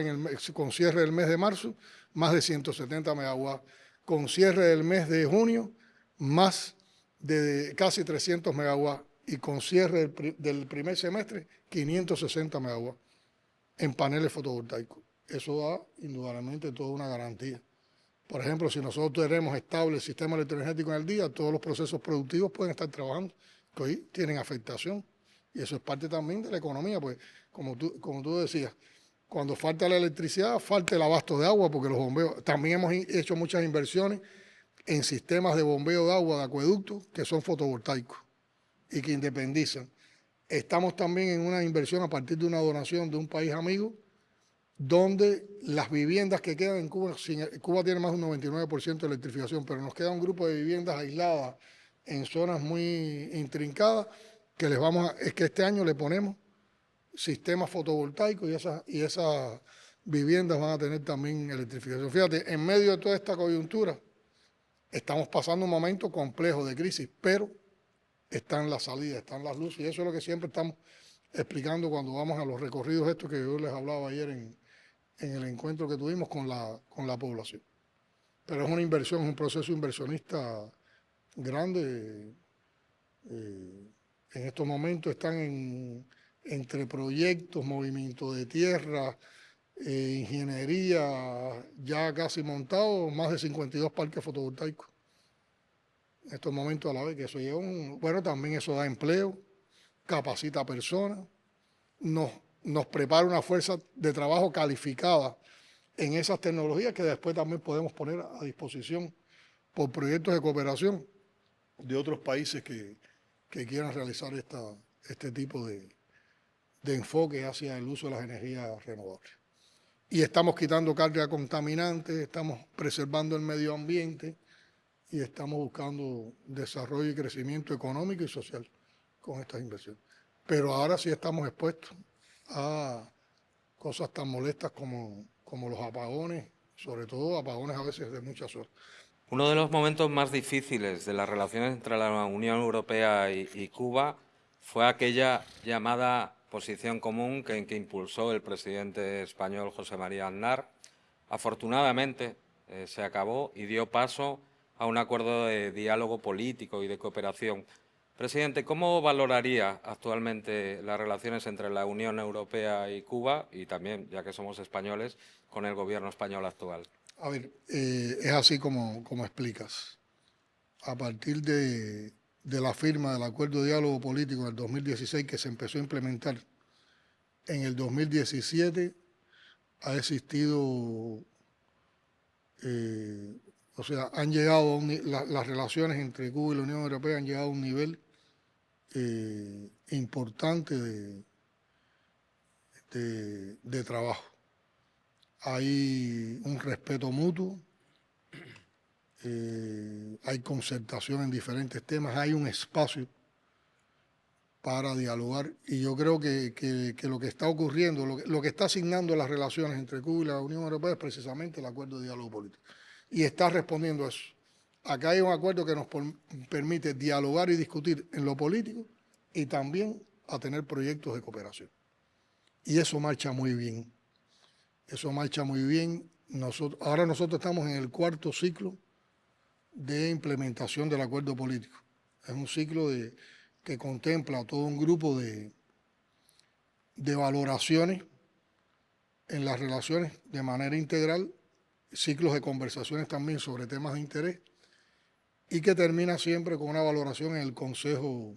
con cierre del mes de marzo más de 170 megawatts. Con cierre del mes de junio más de casi 300 megawatts. Y con cierre del primer semestre 560 megawatts en paneles fotovoltaicos. Eso da indudablemente toda una garantía. Por ejemplo, si nosotros tenemos estable el sistema electroenergético en el día, todos los procesos productivos pueden estar trabajando, que hoy tienen afectación. Y eso es parte también de la economía, pues como tú decías, cuando falta la electricidad, falta el abasto de agua, porque los bombeos, también hemos hecho muchas inversiones en sistemas de bombeo de agua, de acueductos, que son fotovoltaicos y que independizan. Estamos también en una inversión a partir de una donación de un país amigo, donde las viviendas que quedan en Cuba, Cuba tiene más de un 99% de electrificación, pero nos queda un grupo de viviendas aisladas en zonas muy intrincadas, que es que este año le ponemos sistemas fotovoltaicos y esas viviendas van a tener también electrificación. Fíjate, en medio de toda esta coyuntura, estamos pasando un momento complejo de crisis, pero están las salidas, están las luces, y eso es lo que siempre estamos explicando cuando vamos a los recorridos estos que yo les hablaba ayer en el encuentro que tuvimos con la población. Pero es una inversión, es un proceso inversionista grande. En estos momentos están entre proyectos, movimiento de tierra, ingeniería, ya casi montados, más de 52 parques fotovoltaicos. En estos momentos a la vez que eso lleva bueno, también eso da empleo, capacita a personas, nos prepara una fuerza de trabajo calificada en esas tecnologías que después también podemos poner a disposición por proyectos de cooperación de otros países que quieran realizar este tipo de enfoque hacia el uso de las energías renovables. Y estamos quitando carga contaminante, estamos preservando el medio ambiente, y estamos buscando desarrollo y crecimiento económico y social con estas inversiones. Pero ahora sí estamos expuestos a cosas tan molestas como los apagones, sobre todo apagones a veces de muchas horas. Uno de los momentos más difíciles de las relaciones entre la Unión Europea y Cuba fue aquella llamada posición común que impulsó el presidente español José María Aznar. Afortunadamente se acabó y dio paso a un acuerdo de diálogo político y de cooperación. Presidente, ¿cómo valoraría actualmente las relaciones entre la Unión Europea y Cuba, y también, ya que somos españoles, con el gobierno español actual? A ver, es así como explicas. A partir de la firma del acuerdo de diálogo político en el 2016, que se empezó a implementar en el 2017, ha existido... o sea, han llegado las relaciones entre Cuba y la Unión Europea han llegado a un nivel importante de trabajo. Hay un respeto mutuo, hay concertación en diferentes temas, hay un espacio para dialogar y yo creo que lo que está ocurriendo, lo que está asignando las relaciones entre Cuba y la Unión Europea es precisamente el acuerdo de diálogo político. Y está respondiendo a eso. Acá hay un acuerdo que nos permite dialogar y discutir en lo político y también a tener proyectos de cooperación. Y eso marcha muy bien. Eso marcha muy bien. Ahora nosotros estamos en el 4º ciclo de implementación del acuerdo político. Es un ciclo que contempla todo un grupo de valoraciones en las relaciones de manera integral, ciclos de conversaciones también sobre temas de interés, y que termina siempre con una valoración en el Consejo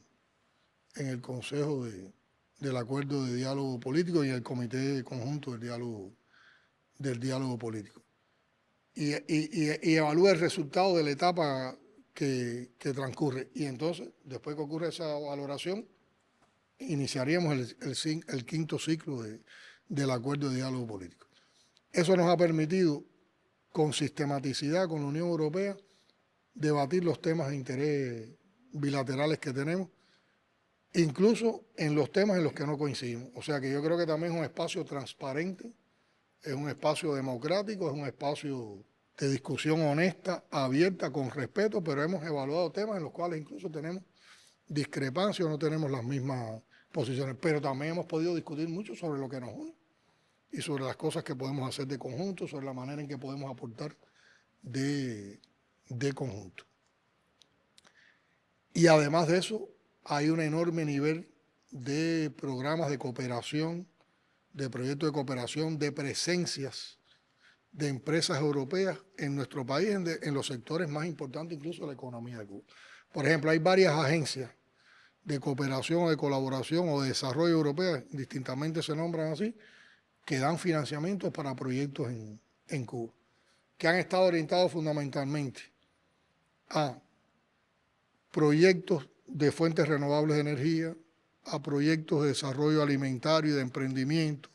del Acuerdo de Diálogo Político y en el Comité Conjunto del Diálogo Político. Y evalúa el resultado de la etapa que transcurre. Y entonces, después que ocurre esa valoración, iniciaríamos el 5º ciclo del Acuerdo de Diálogo Político. Eso nos ha permitido, con sistematicidad con la Unión Europea, debatir los temas de interés bilaterales que tenemos, incluso en los temas en los que no coincidimos. O sea que yo creo que también es un espacio transparente, es un espacio democrático, es un espacio de discusión honesta, abierta, con respeto, pero hemos evaluado temas en los cuales incluso tenemos discrepancias, no tenemos las mismas posiciones, pero también hemos podido discutir mucho sobre lo que nos une y sobre las cosas que podemos hacer de conjunto, sobre la manera en que podemos aportar de conjunto. Y además de eso, hay un enorme nivel de programas de cooperación, de proyectos de cooperación, de presencias de empresas europeas en nuestro país, en los sectores más importantes, incluso de la economía de Cuba. Por ejemplo, hay varias agencias de cooperación o de colaboración o de desarrollo europeas, distintamente se nombran así, que dan financiamientos para proyectos en Cuba, que han estado orientados fundamentalmente a proyectos de fuentes renovables de energía, a proyectos de desarrollo alimentario y de emprendimiento.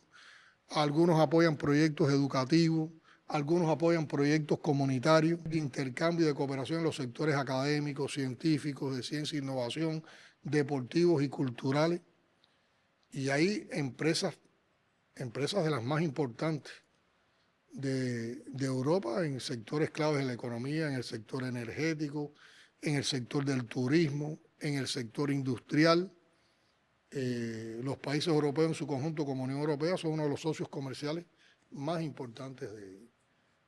Algunos apoyan proyectos educativos, algunos apoyan proyectos comunitarios, de intercambio y de cooperación en los sectores académicos, científicos, de ciencia e innovación, deportivos y culturales. Y hay empresas de las más importantes de Europa en sectores claves de la economía, en el sector energético, en el sector del turismo, en el sector industrial. Los países europeos en su conjunto como Unión Europea son uno de los socios comerciales más importantes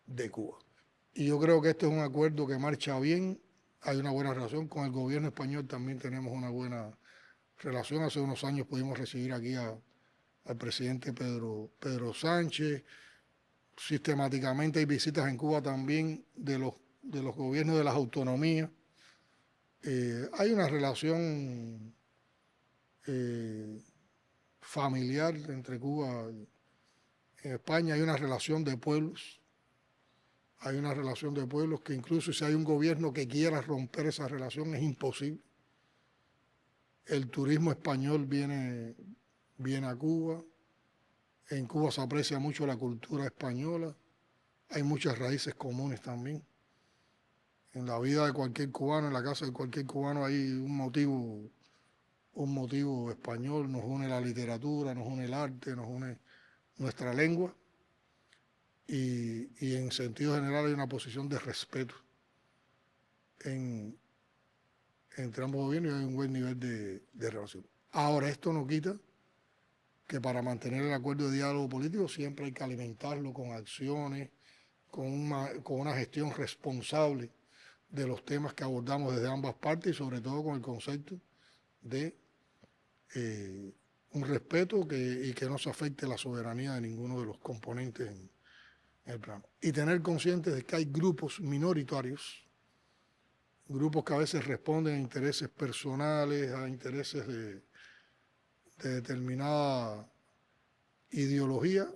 de Cuba. Y yo creo que este es un acuerdo que marcha bien, hay una buena relación con el gobierno español, también tenemos una buena relación. Hace unos años pudimos recibir aquí al presidente Pedro Sánchez. Sistemáticamente hay visitas en Cuba también de los gobiernos de las autonomías. Hay una relación familiar entre Cuba y España, hay una relación de pueblos. Hay una relación de pueblos que incluso si hay un gobierno que quiera romper esa relación es imposible. El turismo español viene a Cuba. En Cuba se aprecia mucho la cultura española. Hay muchas raíces comunes también. En la vida de cualquier cubano, en la casa de cualquier cubano hay un motivo español. Nos une la literatura, nos une el arte, nos une nuestra lengua. Y en sentido general hay una posición de respeto entre ambos gobiernos y hay un buen nivel de relación. Ahora, esto no quita que para mantener el acuerdo de diálogo político siempre hay que alimentarlo con acciones, con una gestión responsable de los temas que abordamos desde ambas partes y sobre todo con el concepto de un respeto y que no se afecte la soberanía de ninguno de los componentes en el plano. Y tener conscientes de que hay grupos minoritarios, grupos que a veces responden a intereses personales, a intereses de determinada ideología,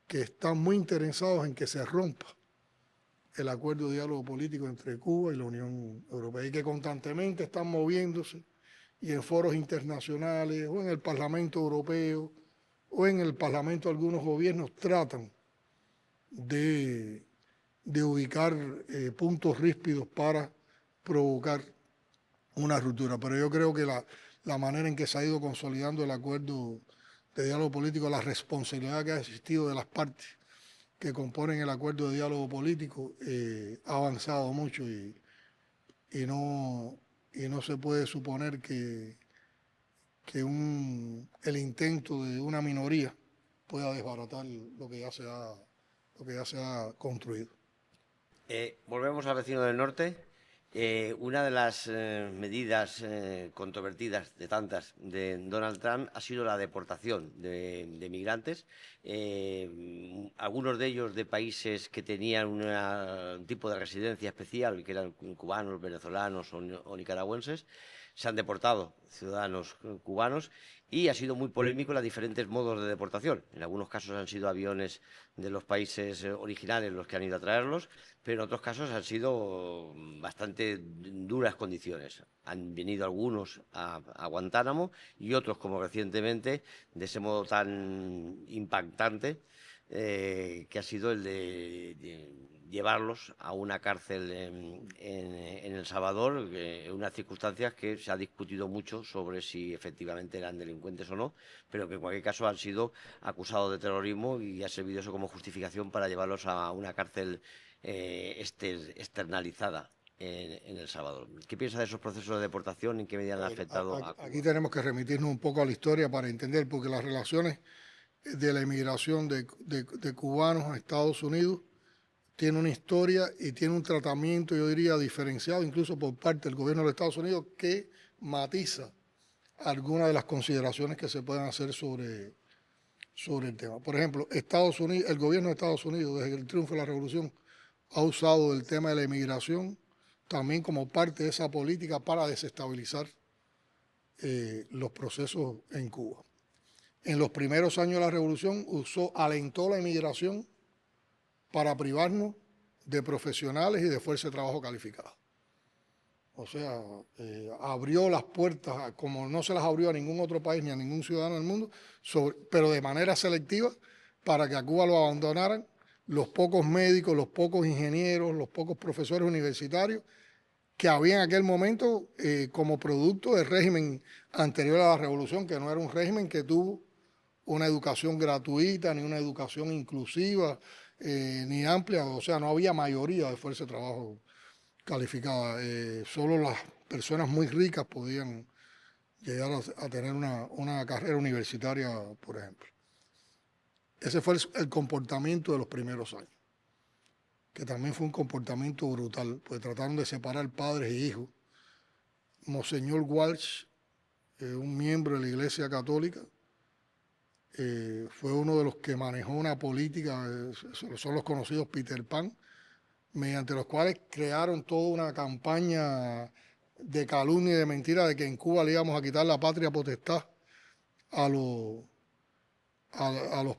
que están muy interesados en que se rompa el acuerdo de diálogo político entre Cuba y la Unión Europea y que constantemente están moviéndose y en foros internacionales o en el Parlamento Europeo o en el Parlamento de algunos gobiernos tratan de ubicar puntos ríspidos para provocar una ruptura. Pero yo creo que la manera en que se ha ido consolidando el acuerdo de diálogo político, la responsabilidad que ha existido de las partes que componen el acuerdo de diálogo político ha avanzado mucho y no se puede suponer que que el intento de una minoría pueda desbaratar lo que ya se ha construido. Volvemos al vecino del norte. Una de las medidas controvertidas de tantas de Donald Trump ha sido la deportación de migrantes, algunos de ellos de países que tenían un tipo de residencia especial, que eran cubanos, venezolanos o nicaragüenses. Se han deportado ciudadanos cubanos y ha sido muy polémico los diferentes modos de deportación. En algunos casos han sido aviones de los países originales los que han ido a traerlos, pero en otros casos han sido bastante duras condiciones. Han venido algunos a Guantánamo y otros, como recientemente, de ese modo tan impactante que ha sido el de llevarlos a una cárcel en El Salvador, en unas circunstancias que se ha discutido mucho sobre si efectivamente eran delincuentes o no, pero que en cualquier caso han sido acusados de terrorismo y ha servido eso como justificación para llevarlos a una cárcel externalizada en El Salvador. ¿Qué piensa de esos procesos de deportación? ¿En qué medida han afectado a Cuba? Aquí tenemos que remitirnos un poco a la historia para entender, porque las relaciones de la emigración de cubanos a Estados Unidos tiene una historia y tiene un tratamiento, yo diría, diferenciado incluso por parte del gobierno de Estados Unidos, que matiza algunas de las consideraciones que se pueden hacer sobre el tema. Por ejemplo, Estados Unidos, el gobierno de Estados Unidos, desde el triunfo de la Revolución, ha usado el tema de la emigración también como parte de esa política para desestabilizar los procesos en Cuba. En los primeros años de la Revolución alentó la emigración para privarnos de profesionales y de fuerza de trabajo calificada. O sea, abrió las puertas, como no se las abrió a ningún otro país ni a ningún ciudadano del mundo, pero de manera selectiva, para que a Cuba lo abandonaran los pocos médicos, los pocos ingenieros, los pocos profesores universitarios que había en aquel momento como producto del régimen anterior a la Revolución, que no era un régimen que tuvo una educación gratuita, ni una educación inclusiva, ni amplia, o sea, no había mayoría de fuerza de trabajo calificada. Solo las personas muy ricas podían llegar a tener una carrera universitaria, por ejemplo. Ese fue el comportamiento de los primeros años, que también fue un comportamiento brutal, pues trataron de separar padres e hijos. Monseñor Walsh, un miembro de la Iglesia Católica, fue uno de los que manejó una política, son los conocidos Peter Pan, mediante los cuales crearon toda una campaña de calumnia y de mentira de que en Cuba le íbamos a quitar la patria potestad a los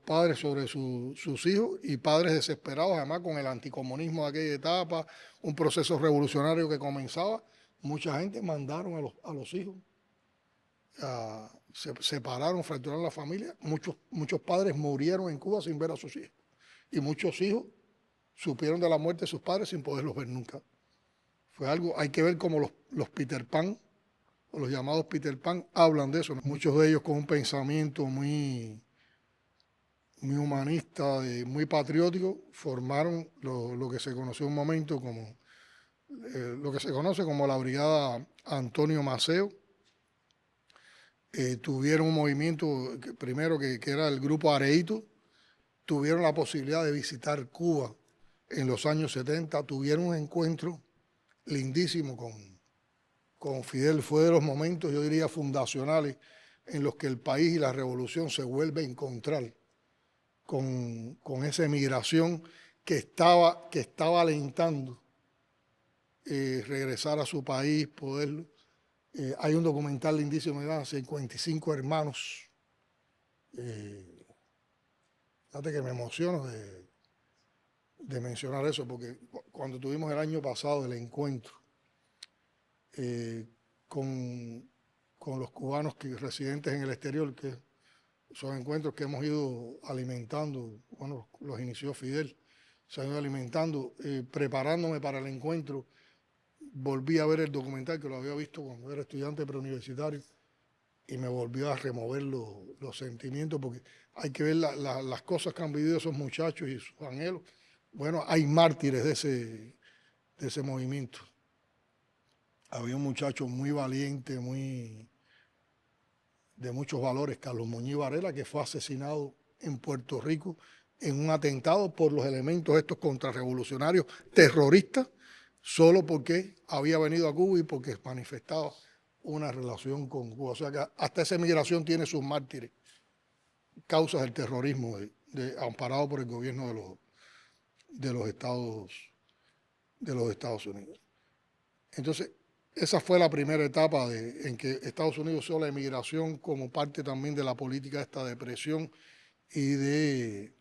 padres sobre sus hijos, y padres desesperados, además con el anticomunismo de aquella etapa, un proceso revolucionario que comenzaba. Mucha gente mandaron a los hijos, se separaron, fracturaron la familia. Muchos padres murieron en Cuba sin ver a sus hijos, y muchos hijos supieron de la muerte de sus padres sin poderlos ver nunca. Fue algo, hay que ver cómo los Peter Pan, o los llamados Peter Pan, hablan de eso. Muchos de ellos con un pensamiento muy humanista, muy patriótico, formaron lo que se conoció un momento como lo que se conoce como la Brigada Antonio Maceo. Tuvieron un movimiento primero que era el Grupo Areito, tuvieron la posibilidad de visitar Cuba en los años 70, tuvieron un encuentro lindísimo con Fidel. Fue de los momentos, yo diría, fundacionales en los que el país y la revolución se vuelve a encontrar con esa emigración que estaba alentando regresar a su país, poderlo. Hay un documental lindísimo, me dan 55 hermanos. Fíjate que me emociono de mencionar eso, porque cuando tuvimos el año pasado el encuentro con los cubanos residentes en el exterior, que son encuentros que hemos ido alimentando, bueno, los inició Fidel, se han ido alimentando, preparándome para el encuentro. Volví a ver el documental, que lo había visto cuando era estudiante preuniversitario, y me volvió a remover los sentimientos, porque hay que ver las cosas que han vivido esos muchachos y sus anhelos. Bueno, hay mártires de ese movimiento. Había un muchacho muy valiente, muy de muchos valores, Carlos Muñiz Varela, que fue asesinado en Puerto Rico en un atentado por los elementos estos contrarrevolucionarios terroristas, solo porque había venido a Cuba y porque manifestaba una relación con Cuba. O sea que hasta esa emigración tiene sus mártires, causas del terrorismo amparado por el gobierno de los Estados Unidos. Entonces, esa fue la primera etapa en que Estados Unidos usó la emigración como parte también de la política de esta depresión y de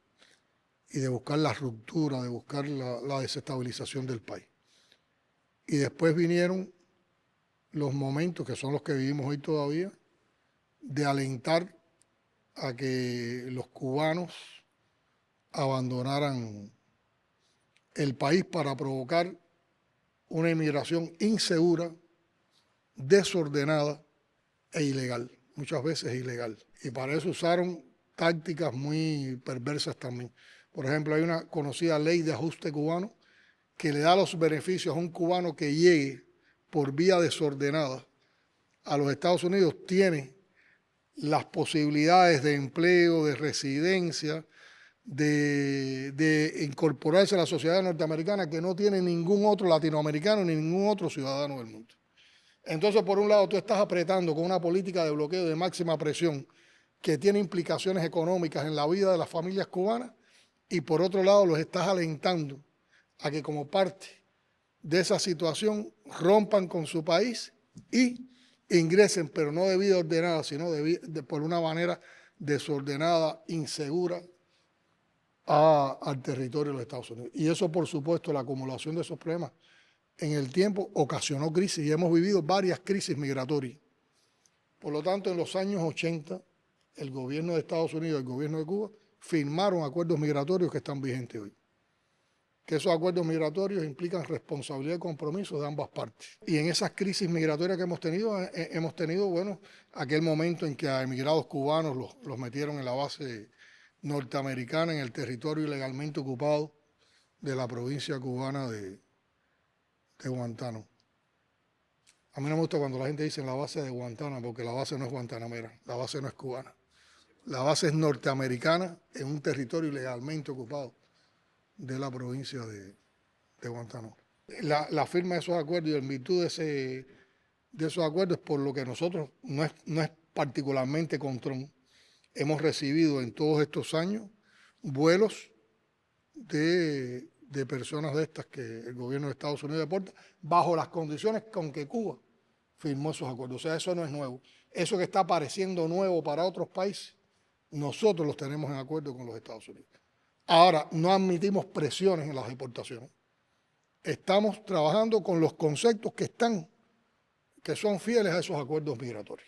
buscar la ruptura, de buscar la desestabilización del país. Y después vinieron los momentos, que son los que vivimos hoy todavía, de alentar a que los cubanos abandonaran el país para provocar una inmigración insegura, desordenada e ilegal, muchas veces ilegal. Y para eso usaron tácticas muy perversas también. Por ejemplo, hay una conocida ley de ajuste cubano que le da los beneficios a un cubano que llegue por vía desordenada a los Estados Unidos, tiene las posibilidades de empleo, de residencia, de incorporarse a la sociedad norteamericana que no tiene ningún otro latinoamericano ni ningún otro ciudadano del mundo. Entonces, por un lado, tú estás apretando con una política de bloqueo de máxima presión que tiene implicaciones económicas en la vida de las familias cubanas, y por otro lado los estás alentando a que como parte de esa situación rompan con su país y ingresen, pero no de vida ordenada, sino por una manera desordenada, insegura, al territorio de los Estados Unidos. Y eso, por supuesto, la acumulación de esos problemas en el tiempo ocasionó crisis y hemos vivido varias crisis migratorias. Por lo tanto, en los años 80, el gobierno de Estados Unidos y el gobierno de Cuba firmaron acuerdos migratorios que están vigentes hoy. Que esos acuerdos migratorios implican responsabilidad y compromiso de ambas partes. Y en esas crisis migratorias que hemos tenido, bueno, aquel momento en que a emigrados cubanos los metieron en la base norteamericana, en el territorio ilegalmente ocupado de la provincia cubana de Guantánamo. A mí no me gusta cuando la gente dice en la base de Guantánamo, porque la base no es guantanamera, la base no es cubana. La base es norteamericana en un territorio ilegalmente ocupado de la provincia de Guantánamo. La firma de esos acuerdos y en virtud de esos acuerdos, por lo que nosotros, no es particularmente Contrón, hemos recibido en todos estos años vuelos de personas de estas que el gobierno de Estados Unidos deporta, bajo las condiciones con que Cuba firmó esos acuerdos. O sea, eso no es nuevo. Eso que está pareciendo nuevo para otros países, nosotros los tenemos en acuerdo con los Estados Unidos. Ahora, no admitimos presiones en las deportaciones. Estamos trabajando con los conceptos que son fieles a esos acuerdos migratorios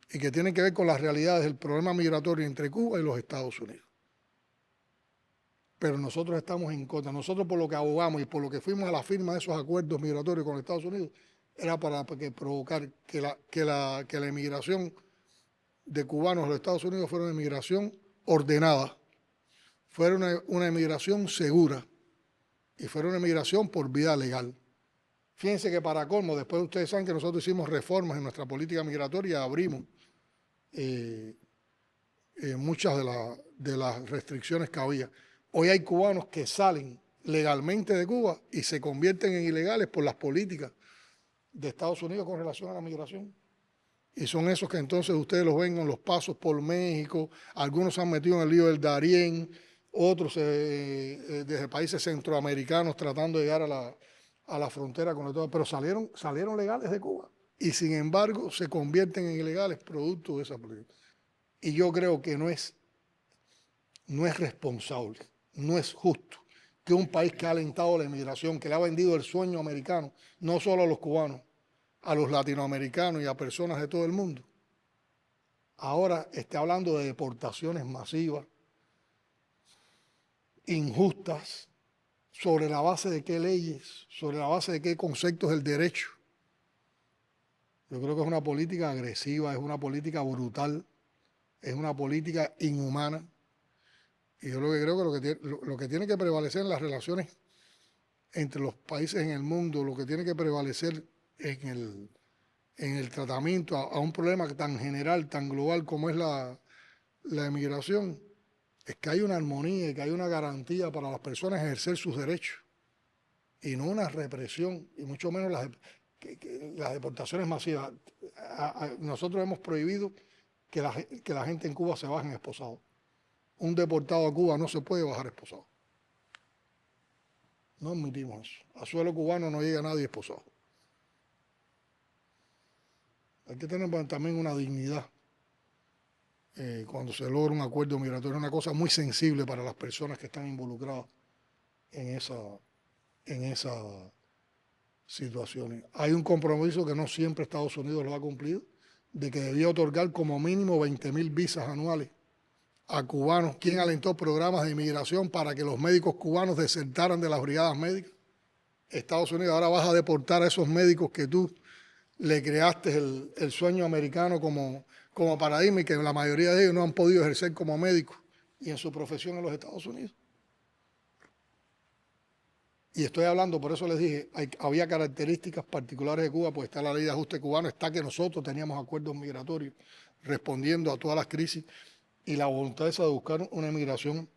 y que tienen que ver con las realidades del problema migratorio entre Cuba y los Estados Unidos. Pero nosotros estamos en contra. Nosotros, por lo que abogamos y por lo que fuimos a la firma de esos acuerdos migratorios con los Estados Unidos, era para provocar que la emigración de cubanos a los Estados Unidos fuera una emigración ordenada, fuera una emigración segura y fuera una emigración por vía legal. Fíjense que para colmo, después ustedes saben que nosotros hicimos reformas en nuestra política migratoria, abrimos muchas de las restricciones que había. Hoy hay cubanos que salen legalmente de Cuba y se convierten en ilegales por las políticas de Estados Unidos con relación a la migración. Y son esos que entonces ustedes los ven en los pasos por México, algunos se han metido en el lío del Darién, otros desde países centroamericanos tratando de llegar a la frontera con todo, pero salieron legales de Cuba y sin embargo se convierten en ilegales producto de esa política. Y yo creo que no es responsable, no es justo que un país que ha alentado la inmigración, que le ha vendido el sueño americano, no solo a los cubanos, a los latinoamericanos y a personas de todo el mundo, ahora esté hablando de deportaciones masivas, injustas, sobre la base de qué leyes, sobre la base de qué conceptos del derecho. Yo creo que es una política agresiva, es una política brutal, es una política inhumana. Y yo lo que creo que lo que tiene que prevalecer en las relaciones entre los países en el mundo, lo que tiene que prevalecer en en el tratamiento a un problema tan general, tan global como es la emigración, es que hay una armonía y que hay una garantía para las personas ejercer sus derechos y no una represión, y mucho menos las deportaciones masivas. Nosotros hemos prohibido que la gente en Cuba se bajen esposados. Un deportado a Cuba no se puede bajar esposado. No admitimos eso. A suelo cubano no llega nadie esposado. Hay que tener también una dignidad cuando se logra un acuerdo migratorio. Es una cosa muy sensible para las personas que están involucradas en esas situaciones. Hay un compromiso que no siempre Estados Unidos lo ha cumplido, de que debía otorgar como mínimo 20.000 visas anuales a cubanos. ¿Quién alentó programas de inmigración para que los médicos cubanos desertaran de las brigadas médicas? Estados Unidos. Ahora vas a deportar a esos médicos que tú le creaste el sueño americano como paradigma y que la mayoría de ellos no han podido ejercer como médicos y en su profesión en los Estados Unidos. Y estoy hablando, por eso les dije, había características particulares de Cuba, pues está la ley de ajuste cubano, está que nosotros teníamos acuerdos migratorios respondiendo a todas las crisis y la voluntad esa de buscar una emigración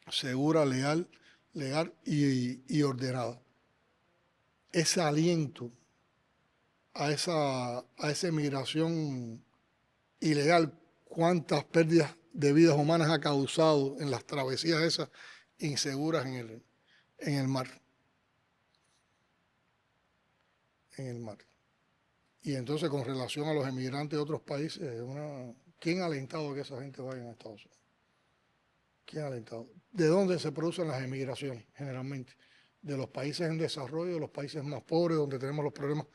segura, legal y ordenada. Ese aliento a esa emigración ilegal, cuántas pérdidas de vidas humanas ha causado en las travesías esas inseguras en el mar. Y entonces, con relación a los emigrantes de otros países, ¿quién ha alentado a que esa gente vaya a Estados Unidos? ¿Quién ha alentado? ¿De dónde se producen las emigraciones, generalmente? De los países en desarrollo, de los países más pobres, donde tenemos los problemas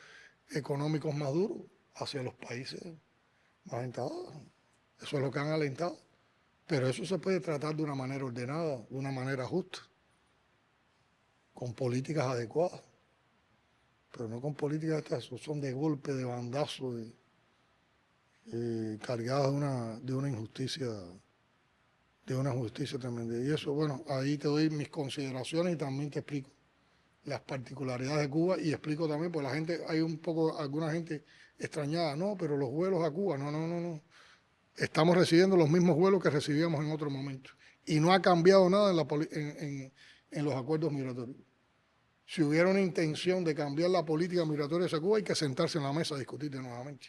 económicos más duros, hacia los países más alentados. Eso es lo que han alentado. Pero eso se puede tratar de una manera ordenada, de una manera justa, con políticas adecuadas. Pero no con políticas estas, son de golpe, de bandazo, cargadas de una injusticia tremenda. Y eso, bueno, ahí te doy mis consideraciones y también te explico las particularidades de Cuba y explico también, pues alguna gente extrañada, no, pero los vuelos a Cuba, no. Estamos recibiendo los mismos vuelos que recibíamos en otro momento. Y no ha cambiado nada en los acuerdos migratorios. Si hubiera una intención de cambiar la política migratoria hacia Cuba, hay que sentarse en la mesa a discutir nuevamente.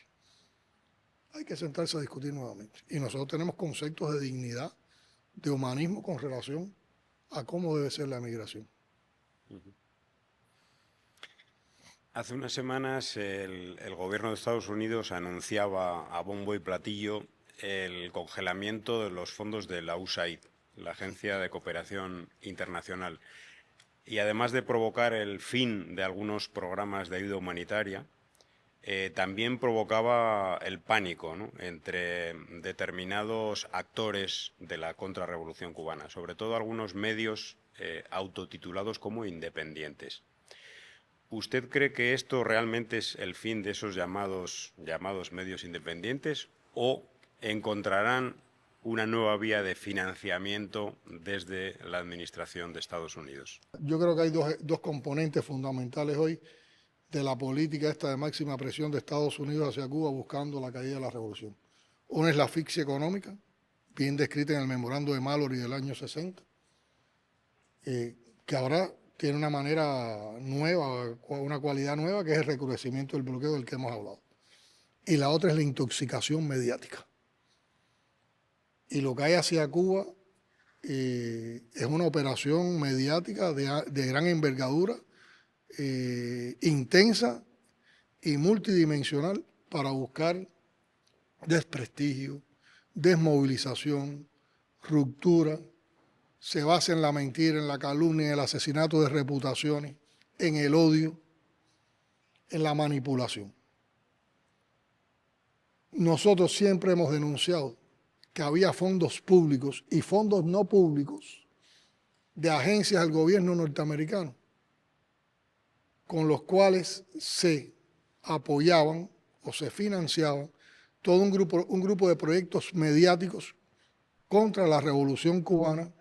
Y nosotros tenemos conceptos de dignidad, de humanismo con relación a cómo debe ser la migración. Hace unas semanas el gobierno de Estados Unidos anunciaba a bombo y platillo el congelamiento de los fondos de la USAID, la Agencia de Cooperación Internacional. Y además de provocar el fin de algunos programas de ayuda humanitaria, también provocaba el pánico, ¿no?, entre determinados actores de la contrarrevolución cubana, sobre todo algunos medios autotitulados como independientes. ¿Usted cree que esto realmente es el fin de esos llamados medios independientes o encontrarán una nueva vía de financiamiento desde la administración de Estados Unidos? Yo creo que hay dos componentes fundamentales hoy de la política esta de máxima presión de Estados Unidos hacia Cuba buscando la caída de la revolución. Una es la asfixia económica, bien descrita en el memorando de Mallory del año 60, que ahora tiene una manera nueva, una cualidad nueva, que es el recrudecimiento del bloqueo del que hemos hablado. Y la otra es la intoxicación mediática. Y lo que hay hacia Cuba es una operación mediática de gran envergadura, intensa y multidimensional para buscar desprestigio, desmovilización, ruptura. Se basa en la mentira, en la calumnia, en el asesinato de reputaciones, en el odio, en la manipulación. Nosotros siempre hemos denunciado que había fondos públicos y fondos no públicos de agencias del gobierno norteamericano con los cuales se apoyaban o se financiaban todo un grupo de proyectos mediáticos contra la revolución cubana.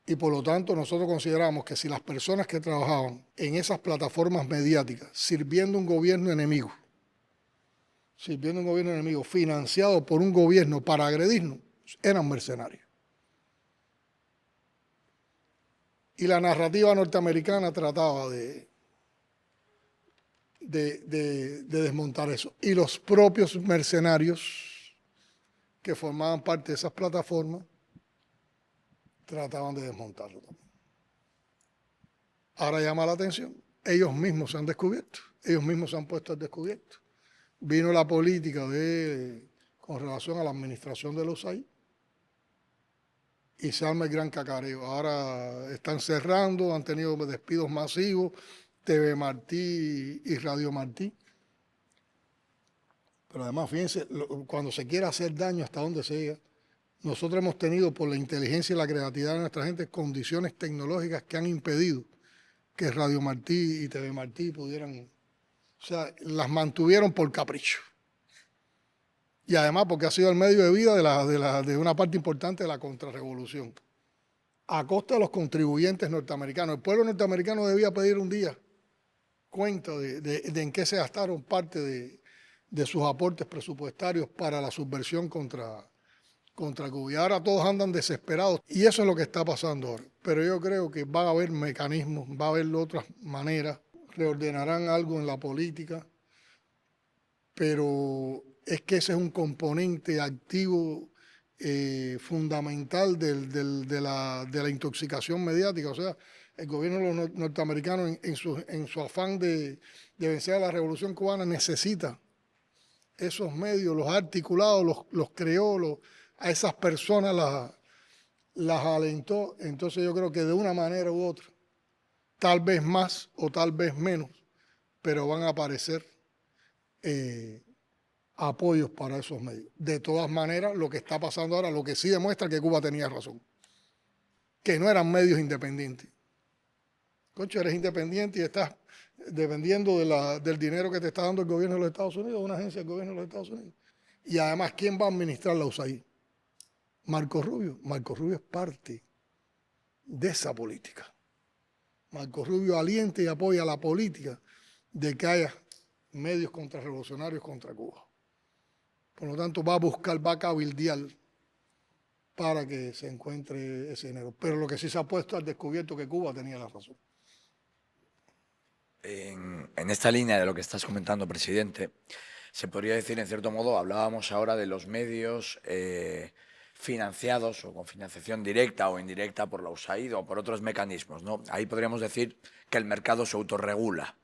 Y por lo tanto nosotros consideramos que si las personas que trabajaban en esas plataformas mediáticas sirviendo un gobierno enemigo sirviendo a un gobierno enemigo, financiado por un gobierno para agredirnos, eran mercenarios. Y la narrativa norteamericana trataba de desmontar eso. Y los propios mercenarios que formaban parte de esas plataformas trataban de desmontarlo también. Ahora llama la atención, ellos mismos se han descubierto, ellos mismos se han puesto al descubierto. Vino la política con relación a la administración de los USAID y se arma el gran cacareo. Ahora están cerrando, han tenido despidos masivos, TV Martí y Radio Martí. Pero además, fíjense, cuando se quiere hacer daño hasta donde se llega, nosotros hemos tenido por la inteligencia y la creatividad de nuestra gente condiciones tecnológicas que han impedido que Radio Martí y TV Martí pudieran, o sea, las mantuvieron por capricho. Y además porque ha sido el medio de vida de una parte importante de la contrarrevolución, a costa de los contribuyentes norteamericanos. El pueblo norteamericano debía pedir un día cuenta de en qué se gastaron parte de sus aportes presupuestarios para la subversión contra Cuba. Y ahora todos andan desesperados. Y eso es lo que está pasando ahora. Pero yo creo que va a haber mecanismos, va a haber otras maneras, reordenarán algo en la política, pero es que ese es un componente activo fundamental de la intoxicación mediática. O sea, el gobierno norteamericano en su afán de vencer a la revolución cubana necesita esos medios, los ha articulado, los creó, a esas personas las alentó. Entonces yo creo que de una manera u otra, tal vez más o tal vez menos, pero van a aparecer apoyos para esos medios. De todas maneras, lo que está pasando ahora, lo que sí demuestra que Cuba tenía razón, que no eran medios independientes. Concho, eres independiente y estás dependiendo del dinero que te está dando el gobierno de los Estados Unidos, una agencia del gobierno de los Estados Unidos. Y además, ¿quién va a administrar la USAID? Marco Rubio. Marco Rubio es parte de esa política. Marco Rubio alienta y apoya la política de que haya medios contrarrevolucionarios contra Cuba. Por lo tanto, va a cabildear para que se encuentre ese dinero. Pero lo que sí se ha puesto al descubierto que Cuba tenía la razón. En esta línea de lo que estás comentando, presidente, se podría decir, en cierto modo, hablábamos ahora de los medios financiados o con financiación directa o indirecta por la USAID o por otros mecanismos, ¿no? Ahí podríamos decir que el mercado se autorregula,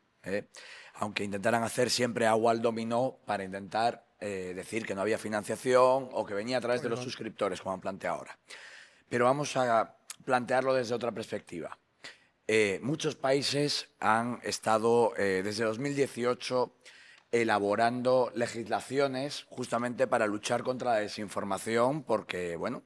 aunque intentaran hacer siempre agua al dominó para intentar decir que no había financiación o que venía a través de los suscriptores, como han planteado ahora. Pero vamos a plantearlo desde otra perspectiva. Muchos países han estado desde 2018 elaborando legislaciones justamente para luchar contra la desinformación, porque, bueno,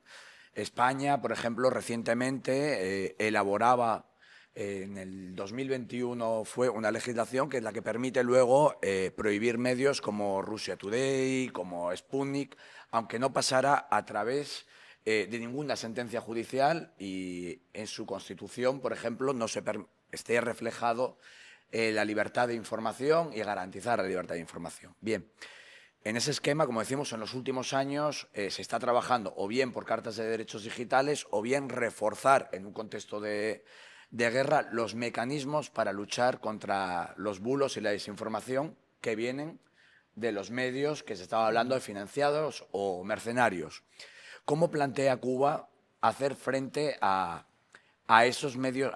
España, por ejemplo, recientemente elaboraba, en el 2021 fue una legislación que es la que permite luego prohibir medios como Russia Today, como Sputnik, aunque no pasara a través de ninguna sentencia judicial y en su Constitución, por ejemplo, no esté reflejado la libertad de información y garantizar la libertad de información. Bien, en ese esquema, como decimos, en los últimos años se está trabajando o bien por cartas de derechos digitales o bien reforzar en un contexto de guerra los mecanismos para luchar contra los bulos y la desinformación que vienen de los medios que se estaba hablando de financiados o mercenarios. ¿Cómo plantea Cuba hacer frente a esos medios?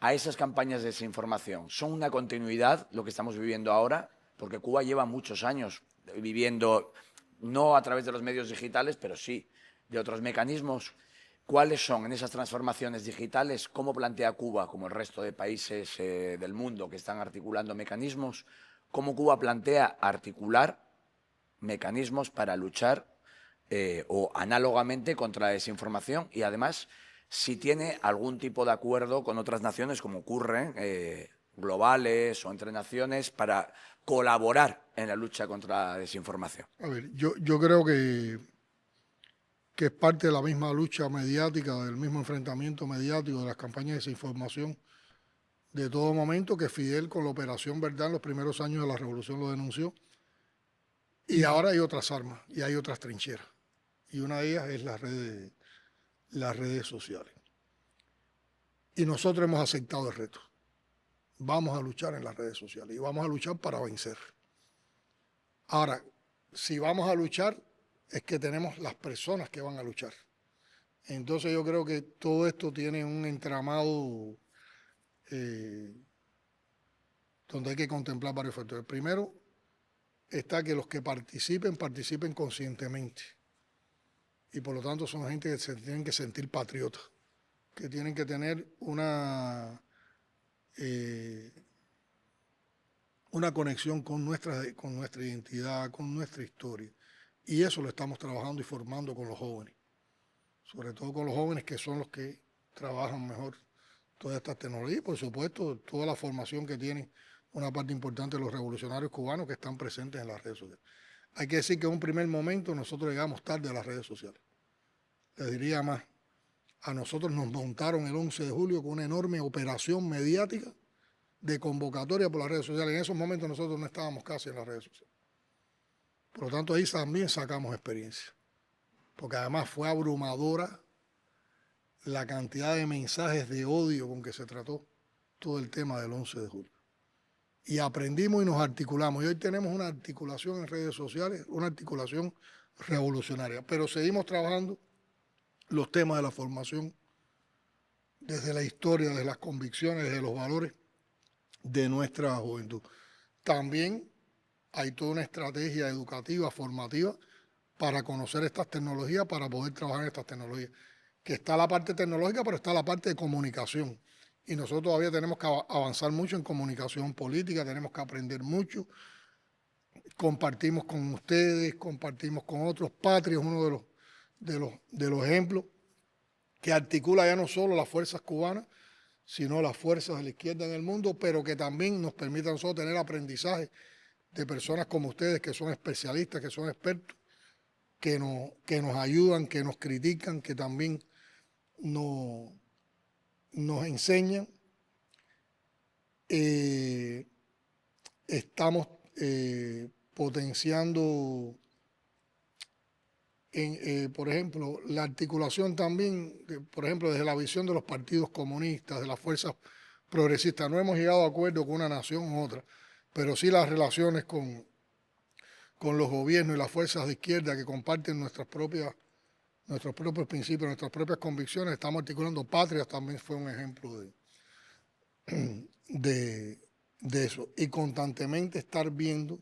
A esas campañas de desinformación. ¿Son una continuidad lo que estamos viviendo ahora? Porque Cuba lleva muchos años viviendo, no a través de los medios digitales, pero sí de otros mecanismos. ¿Cuáles son en esas transformaciones digitales? ¿Cómo plantea Cuba, como el resto de países del mundo que están articulando mecanismos? ¿Cómo Cuba plantea articular mecanismos para luchar o análogamente contra la desinformación? Y además, si tiene algún tipo de acuerdo con otras naciones, como ocurre, globales o entre naciones, para colaborar en la lucha contra la desinformación. A ver, yo creo que es parte de la misma lucha mediática, del mismo enfrentamiento mediático de las campañas de desinformación de todo momento, que Fidel con la Operación Verdad en los primeros años de la Revolución lo denunció, Y ahora hay otras armas y hay otras trincheras. Y una de ellas es las redes sociales. Y nosotros hemos aceptado el reto. Vamos a luchar en las redes sociales y vamos a luchar para vencer. Ahora, si vamos a luchar, es que tenemos las personas que van a luchar. Entonces yo creo que todo esto tiene un entramado donde hay que contemplar varios factores. Primero está que los que participen conscientemente. Y por lo tanto son gente que se tienen que sentir patriotas, que tienen que tener una conexión con nuestra identidad, con nuestra historia. Y eso lo estamos trabajando y formando con los jóvenes. Sobre todo con los jóvenes que son los que trabajan mejor todas estas tecnologías. Por supuesto, toda la formación que tienen una parte importante de los revolucionarios cubanos que están presentes en las redes sociales. Hay que decir que en un primer momento nosotros llegamos tarde a las redes sociales. Les diría más, a nosotros nos montaron el 11 de julio con una enorme operación mediática de convocatoria por las redes sociales. En esos momentos nosotros no estábamos casi en las redes sociales. Por lo tanto, ahí también sacamos experiencia. Porque además fue abrumadora la cantidad de mensajes de odio con que se trató todo el tema del 11 de julio. Y aprendimos y nos articulamos. Y hoy tenemos una articulación en redes sociales, una articulación revolucionaria. Pero seguimos trabajando los temas de la formación desde la historia, desde las convicciones, desde los valores de nuestra juventud. También hay toda una estrategia educativa, formativa, para conocer estas tecnologías, para poder trabajar en estas tecnologías. Que está la parte tecnológica, pero está la parte de comunicación. Y nosotros todavía tenemos que avanzar mucho en comunicación política, tenemos que aprender mucho. Compartimos con ustedes, compartimos con otros. Patria es uno de los ejemplos que articula ya no solo las fuerzas cubanas, sino las fuerzas de la izquierda en el mundo, pero que también nos permite a nosotros tener aprendizaje de personas como ustedes, que son especialistas, que son expertos, que nos ayudan, que nos critican, que también nos enseñan. Estamos potenciando, por ejemplo, la articulación también, por ejemplo, desde la visión de los partidos comunistas, de las fuerzas progresistas. No hemos llegado a acuerdo con una nación u otra, pero sí las relaciones con los gobiernos y las fuerzas de izquierda que comparten nuestros propios principios, nuestras propias convicciones. Estamos articulando. Patria también fue un ejemplo de eso. Y constantemente estar viendo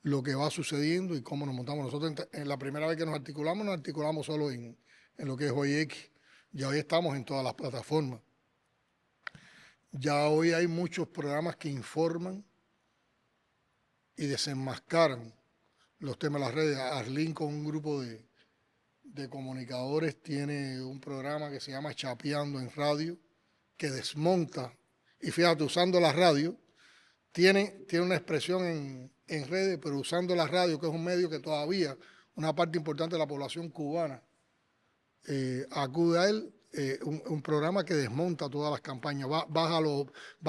lo que va sucediendo y cómo nos montamos. Nosotros en la primera vez que nos articulamos solo en lo que es Hoy X. Ya hoy estamos en todas las plataformas. Ya hoy hay muchos programas que informan y desenmascaran los temas de las redes. Arlín, con un grupo de comunicadores, tiene un programa que se llama Chapeando en Radio, que desmonta, y fíjate, usando la radio, tiene una expresión en redes, pero usando la radio, que es un medio que todavía una parte importante de la población cubana acude a él, un programa que desmonta todas las campañas, va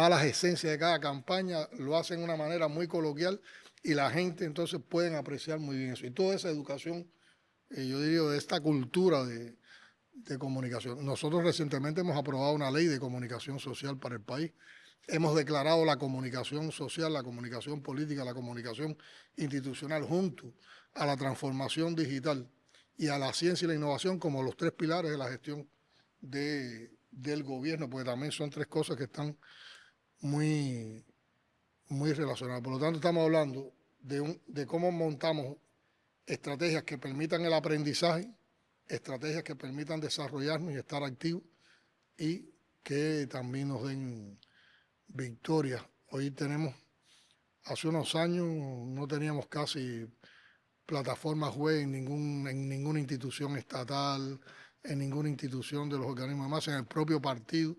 a las esencias de cada campaña, lo hace de una manera muy coloquial y la gente entonces pueden apreciar muy bien eso. Y toda esa educación, yo diría, de esta cultura de comunicación. Nosotros recientemente hemos aprobado una ley de comunicación social para el país. Hemos declarado la comunicación social, la comunicación política, la comunicación institucional junto a la transformación digital y a la ciencia y la innovación como los 3 pilares de la gestión del gobierno, porque también son 3 cosas que están muy relacionadas. Por lo tanto, estamos hablando de cómo montamos estrategias que permitan el aprendizaje, estrategias que permitan desarrollarnos y estar activos y que también nos den victorias. Hoy tenemos, hace unos años no teníamos casi plataformas web en ninguna institución estatal, en ninguna institución de los organismos de masa, en el propio partido,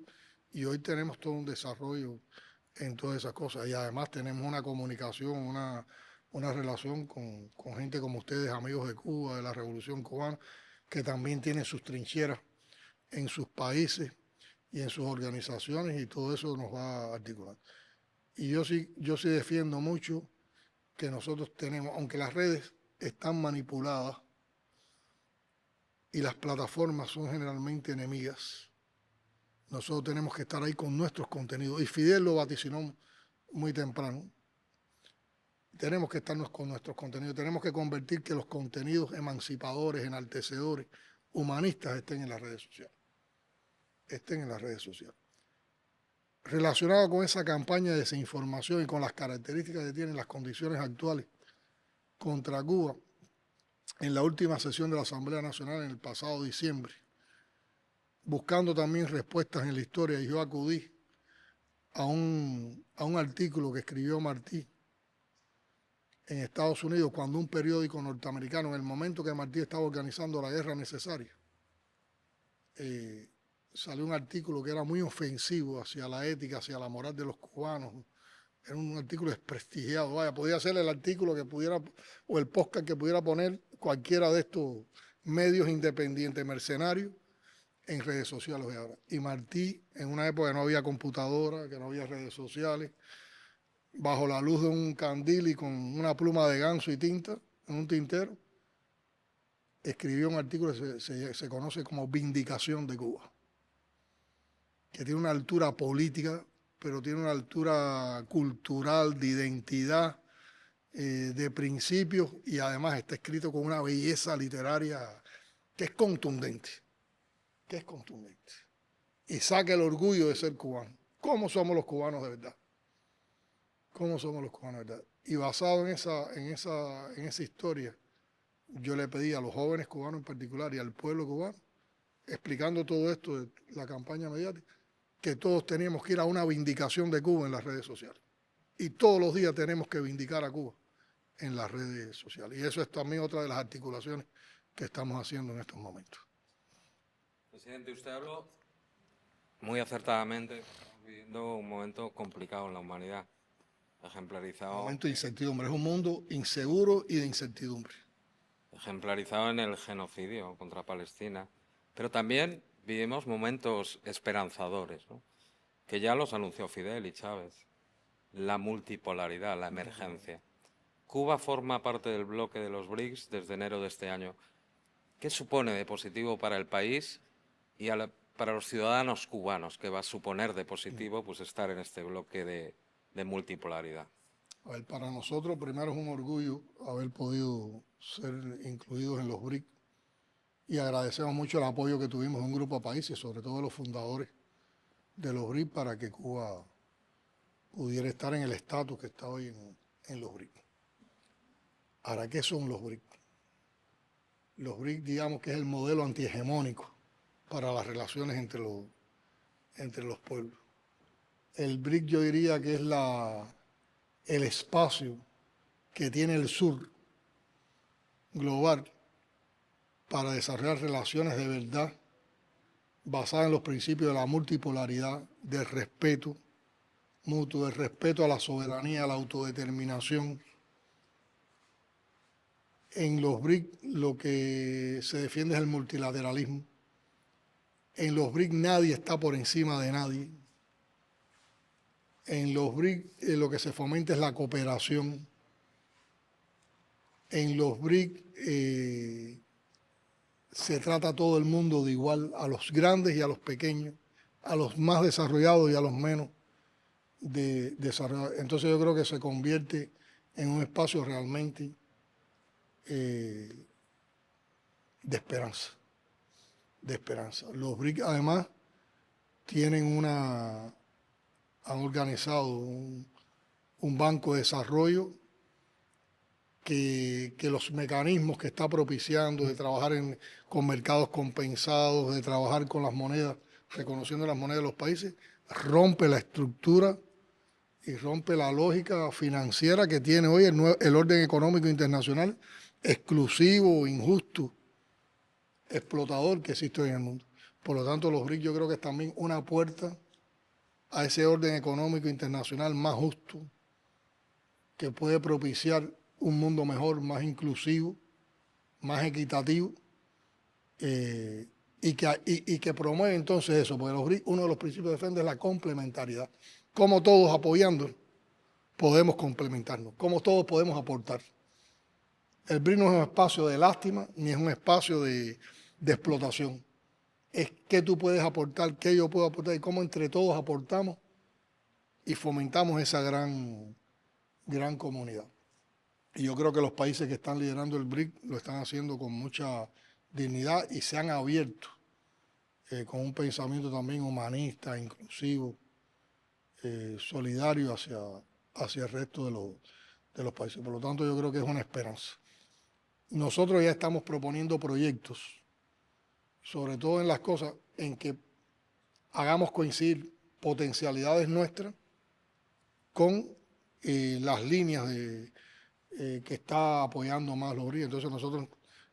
y hoy tenemos todo un desarrollo en todas esas cosas. Y además tenemos una comunicación, una relación con gente como ustedes, amigos de Cuba, de la Revolución Cubana, que también tienen sus trincheras en sus países y en sus organizaciones, y todo eso nos va a articular. Y yo sí defiendo mucho que nosotros tenemos, aunque las redes están manipuladas y las plataformas son generalmente enemigas, nosotros tenemos que estar ahí con nuestros contenidos. Y Fidel lo vaticinó muy temprano. Tenemos que estarnos con nuestros contenidos. Tenemos que convertir que los contenidos emancipadores, enaltecedores, humanistas estén en las redes sociales. Estén en las redes sociales. Relacionado con esa campaña de desinformación y con las características que tienen las condiciones actuales contra Cuba, en la última sesión de la Asamblea Nacional en el pasado diciembre, buscando también respuestas en la historia, y yo acudí a un artículo que escribió Martí en Estados Unidos cuando un periódico norteamericano, en el momento que Martí estaba organizando la guerra necesaria, salió un artículo que era muy ofensivo hacia la ética, hacia la moral de los cubanos. Era un artículo desprestigiado. Vaya, podía ser el artículo que pudiera, o el podcast que pudiera poner cualquiera de estos medios independientes, mercenarios, en redes sociales de ahora. Y Martí, en una época que no había computadora, que no había redes sociales, bajo la luz de un candil y con una pluma de ganso y tinta, en un tintero, escribió un artículo que se conoce como Vindicación de Cuba, que tiene una altura política, pero tiene una altura cultural, de identidad, de principios, y además está escrito con una belleza literaria que es contundente, y saca el orgullo de ser cubano. ¿Cómo somos los cubanos de verdad? ¿Cómo somos los cubanos de verdad? Y basado en esa historia, yo le pedí a los jóvenes cubanos en particular y al pueblo cubano, explicando todo esto de la campaña mediática, que todos teníamos que ir a una vindicación de Cuba en las redes sociales. Y todos los días tenemos que vindicar a Cuba en las redes sociales. Y eso es también otra de las articulaciones que estamos haciendo en estos momentos. Presidente, usted habló muy acertadamente, estamos viviendo un momento complicado en la humanidad, ejemplarizado. Un momento de incertidumbre, es un mundo inseguro y de incertidumbre. Ejemplarizado en el genocidio contra Palestina, pero también vivimos momentos esperanzadores, ¿no?, que ya los anunció Fidel y Chávez. La multipolaridad, la emergencia. Cuba forma parte del bloque de los BRICS desde enero de este año. ¿Qué supone de positivo para el país y para los ciudadanos cubanos? ¿Qué va a suponer de positivo pues, estar en este bloque de multipolaridad? A ver, para nosotros primero es un orgullo haber podido ser incluidos en los BRICS y agradecemos mucho el apoyo que tuvimos de un grupo de países, sobre todo de los fundadores de los BRICS, para que Cuba pudiera estar en el estatus que está hoy en los BRICS. Ahora, ¿qué son los BRICS? Los BRICS, digamos que es el modelo antihegemónico para las relaciones entre los pueblos. El BRIC yo diría que es el espacio que tiene el sur global para desarrollar relaciones de verdad basadas en los principios de la multipolaridad, del respeto mutuo, del respeto a la soberanía, a la autodeterminación. En los BRIC lo que se defiende es el multilateralismo. En los BRIC nadie está por encima de nadie. En los BRIC lo que se fomenta es la cooperación. En los BRIC se trata a todo el mundo de igual, a los grandes y a los pequeños, a los más desarrollados y a los menos desarrollados. Entonces yo creo que se convierte en un espacio realmente de esperanza. Los BRIC además han organizado un banco de desarrollo que los mecanismos que está propiciando de trabajar con mercados compensados, de trabajar con las monedas, reconociendo las monedas de los países, rompe la estructura y rompe la lógica financiera que tiene hoy el orden económico internacional, exclusivo, injusto, explotador que existe hoy en el mundo. Por lo tanto, los BRICS yo creo que es también una puerta a ese orden económico internacional más justo, que puede propiciar un mundo mejor, más inclusivo, más equitativo, y que promueve entonces eso, porque los BRICS, uno de los principios que defiende es la complementariedad, como todos apoyando podemos complementarnos, cómo todos podemos aportar. El BRIC no es un espacio de lástima ni es un espacio de explotación. Es qué tú puedes aportar, qué yo puedo aportar y cómo entre todos aportamos y fomentamos esa gran comunidad. Y yo creo que los países que están liderando el BRIC lo están haciendo con mucha dignidad y se han abierto con un pensamiento también humanista, inclusivo, solidario hacia el resto de los países. Por lo tanto, yo creo que es una esperanza. Nosotros ya estamos proponiendo proyectos, sobre todo en las cosas en que hagamos coincidir potencialidades nuestras con las líneas que está apoyando más los BRIC. Entonces nosotros,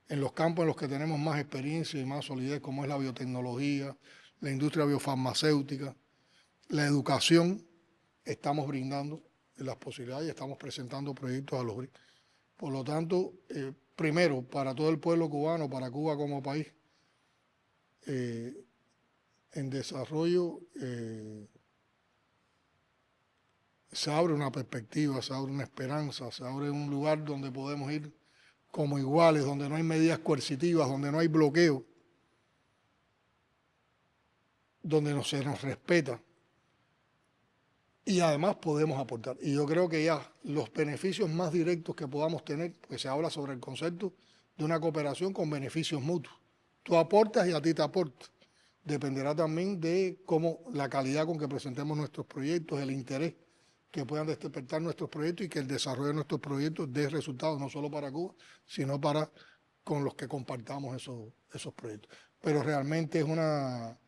en los campos en los que tenemos más experiencia y más solidez, como es la biotecnología, la industria biofarmacéutica, la educación, estamos brindando las posibilidades y estamos presentando proyectos a los BRIC. Por lo tanto, primero, para todo el pueblo cubano, para Cuba como país, en desarrollo, se abre una perspectiva, se abre una esperanza, se abre un lugar donde podemos ir como iguales, donde no hay medidas coercitivas, donde no hay bloqueo, donde se nos respeta y además podemos aportar. Y yo creo que ya los beneficios más directos que podamos tener, porque se habla sobre el concepto de una cooperación con beneficios mutuos. Tú aportas y a ti te aporta. Dependerá también de cómo la calidad con que presentemos nuestros proyectos, el interés que puedan despertar nuestros proyectos y que el desarrollo de nuestros proyectos dé resultados no solo para Cuba, sino para con los que compartamos esos proyectos. Pero realmente es una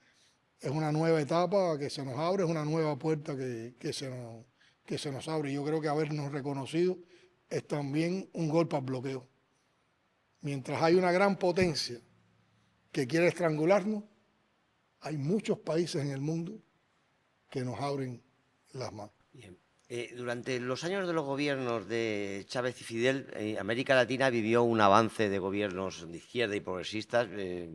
nueva etapa que se nos abre, es una nueva puerta que se nos abre. Yo creo que habernos reconocido es también un golpe al bloqueo. Mientras hay una gran potencia que quiere estrangularnos, hay muchos países en el mundo que nos abren las manos. Bien. Durante los años de los gobiernos de Chávez y Fidel, América Latina vivió un avance de gobiernos de izquierda y progresistas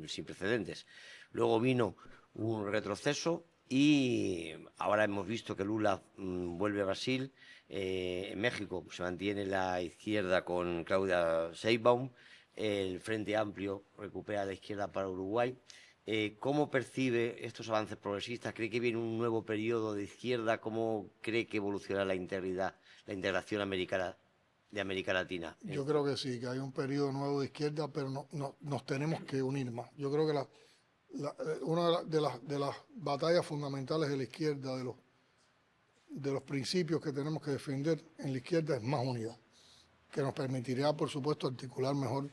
sin precedentes. Luego vino un retroceso y ahora hemos visto que Lula vuelve a Brasil. En México se mantiene la izquierda con Claudia Sheinbaum. El Frente Amplio recupera la izquierda para Uruguay. ¿Cómo percibe estos avances progresistas? ¿Cree que viene un nuevo periodo de izquierda? ¿Cómo cree que evolucionará la integración de América Latina? Yo creo que sí, que hay un periodo nuevo de izquierda, pero nos tenemos que unir más. Yo creo que una de las batallas fundamentales de la izquierda, de los principios que tenemos que defender en la izquierda es más unidad, que nos permitirá, por supuesto, articular mejor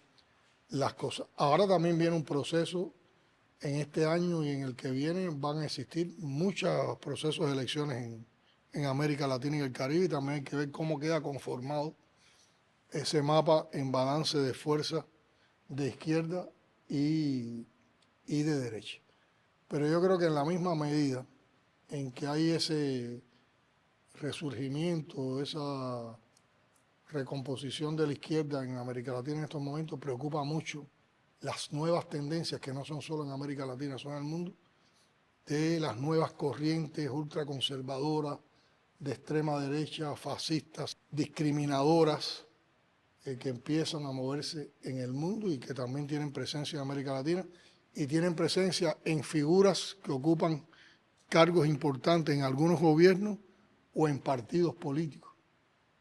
las cosas. Ahora también viene un proceso. En este año y en el que viene van a existir muchos procesos de elecciones en América Latina y el Caribe, y también hay que ver cómo queda conformado ese mapa en balance de fuerza de izquierda y de derecha. Pero yo creo que en la misma medida en que hay ese resurgimiento, esa recomposición de la izquierda en América Latina en estos momentos, preocupa mucho las nuevas tendencias, que no son solo en América Latina, son en el mundo, de las nuevas corrientes ultraconservadoras, de extrema derecha, fascistas, discriminadoras, que empiezan a moverse en el mundo y que también tienen presencia en América Latina y tienen presencia en figuras que ocupan cargos importantes en algunos gobiernos o en partidos políticos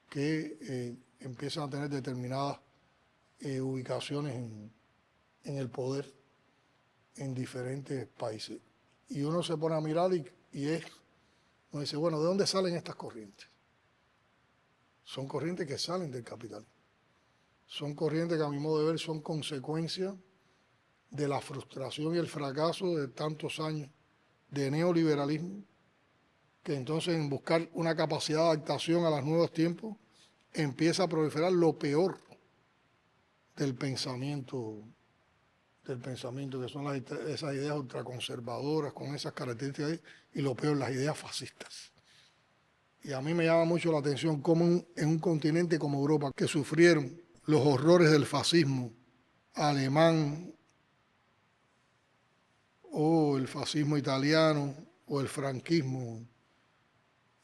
que empiezan a tener determinadas ubicaciones en el poder en diferentes países. Y uno se pone a mirar uno dice, bueno, ¿de dónde salen estas corrientes? Son corrientes que salen del capital. Son corrientes que a mi modo de ver son consecuencia de la frustración y el fracaso de tantos años de neoliberalismo, que entonces en buscar una capacidad de adaptación a los nuevos tiempos empieza a proliferar lo peor del pensamiento, que son esas ideas ultraconservadoras con esas características y lo peor, las ideas fascistas. Y a mí me llama mucho la atención cómo en un continente como Europa, que sufrieron los horrores del fascismo alemán o el fascismo italiano o el franquismo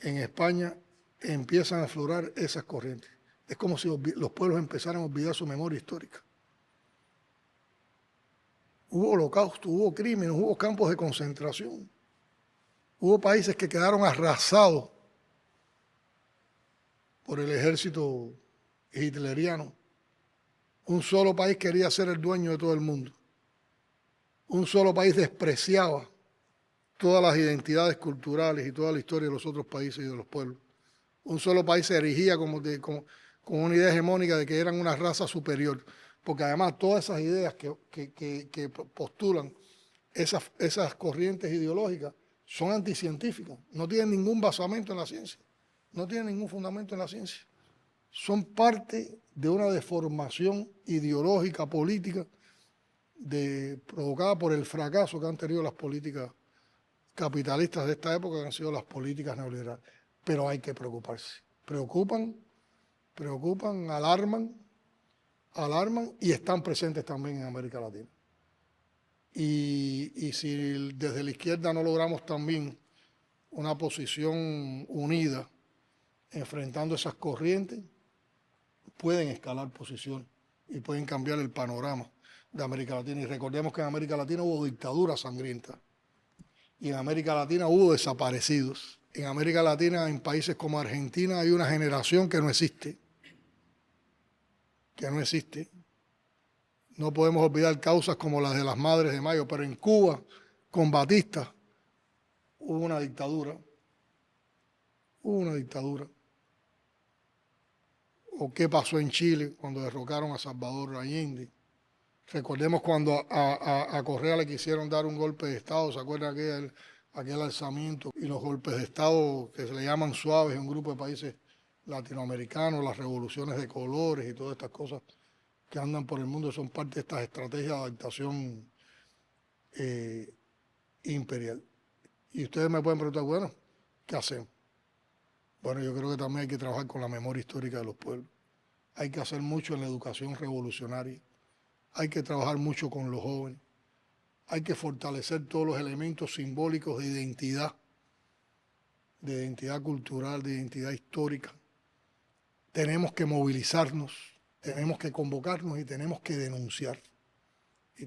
en España, empiezan a aflorar esas corrientes. Es como si los pueblos empezaran a olvidar su memoria histórica. Hubo holocausto, hubo crímenes, hubo campos de concentración. Hubo países que quedaron arrasados por el ejército hitleriano. Un solo país quería ser el dueño de todo el mundo. Un solo país despreciaba todas las identidades culturales y toda la historia de los otros países y de los pueblos. Un solo país se erigía como una idea hegemónica de que eran una raza superior, porque además todas esas ideas que postulan esas corrientes ideológicas son anticientíficas, no tienen ningún basamento en la ciencia, no tienen ningún fundamento en la ciencia. Son parte de una deformación ideológica, política, provocada por el fracaso que han tenido las políticas capitalistas de esta época, que han sido las políticas neoliberales. Pero hay que preocuparse. Preocupan, alarman y están presentes también en América Latina. Y si desde la izquierda no logramos también una posición unida enfrentando esas corrientes, pueden escalar posiciones y pueden cambiar el panorama de América Latina. Y recordemos que en América Latina hubo dictaduras sangrientas y en América Latina hubo desaparecidos. En América Latina, en países como Argentina, hay una generación que no existe. No podemos olvidar causas como las de las Madres de Mayo, pero en Cuba, con Batista, hubo una dictadura. O qué pasó en Chile cuando derrocaron a Salvador Allende. Recordemos cuando a Correa le quisieron dar un golpe de Estado, ¿se acuerdan aquel alzamiento y los golpes de Estado que se le llaman suaves en un grupo de países latinoamericanos, las revoluciones de colores y todas estas cosas que andan por el mundo son parte de estas estrategias de adaptación imperial? Y ustedes me pueden preguntar, bueno, ¿qué hacemos? Bueno, yo creo que también hay que trabajar con la memoria histórica de los pueblos. Hay que hacer mucho en la educación revolucionaria. Hay que trabajar mucho con los jóvenes. Hay que fortalecer todos los elementos simbólicos de identidad cultural, de identidad histórica. Tenemos que movilizarnos, tenemos que convocarnos y tenemos que denunciar. Y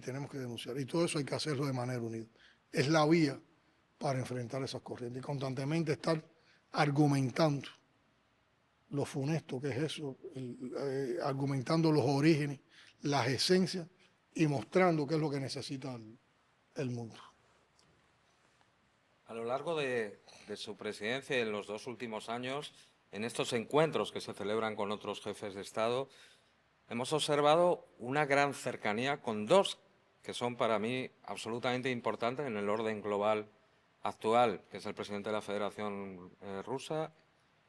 todo eso hay que hacerlo de manera unida. Es la vía para enfrentar esas corrientes y constantemente estar argumentando lo funesto que es eso, argumentando los orígenes, las esencias y mostrando qué es lo que necesita el mundo. A lo largo de su presidencia en los 2 últimos años, en estos encuentros que se celebran con otros jefes de Estado, hemos observado una gran cercanía con 2 que son para mí absolutamente importantes en el orden global actual, que es el presidente de la Federación Rusa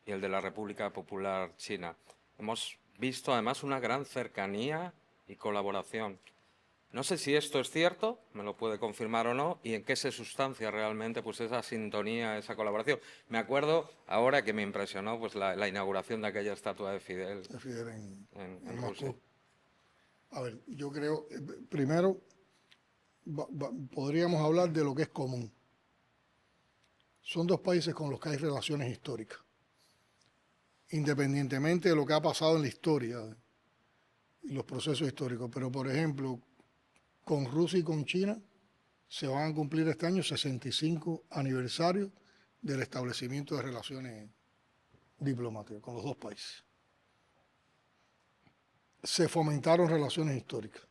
y el de la República Popular China. Hemos visto además una gran cercanía y colaboración. No sé si esto es cierto, me lo puede confirmar o no, y en qué se sustancia realmente pues esa sintonía, esa colaboración. Me acuerdo ahora que me impresionó pues la inauguración de aquella estatua de Fidel en Rusia. A ver, yo creo, primero podríamos hablar de lo que es común. Son 2 países con los que hay relaciones históricas, independientemente de lo que ha pasado en la historia y los procesos históricos. Pero, por ejemplo, con Rusia y con China se van a cumplir este año 65 aniversarios del establecimiento de relaciones diplomáticas con los 2 países. Se fomentaron relaciones históricas.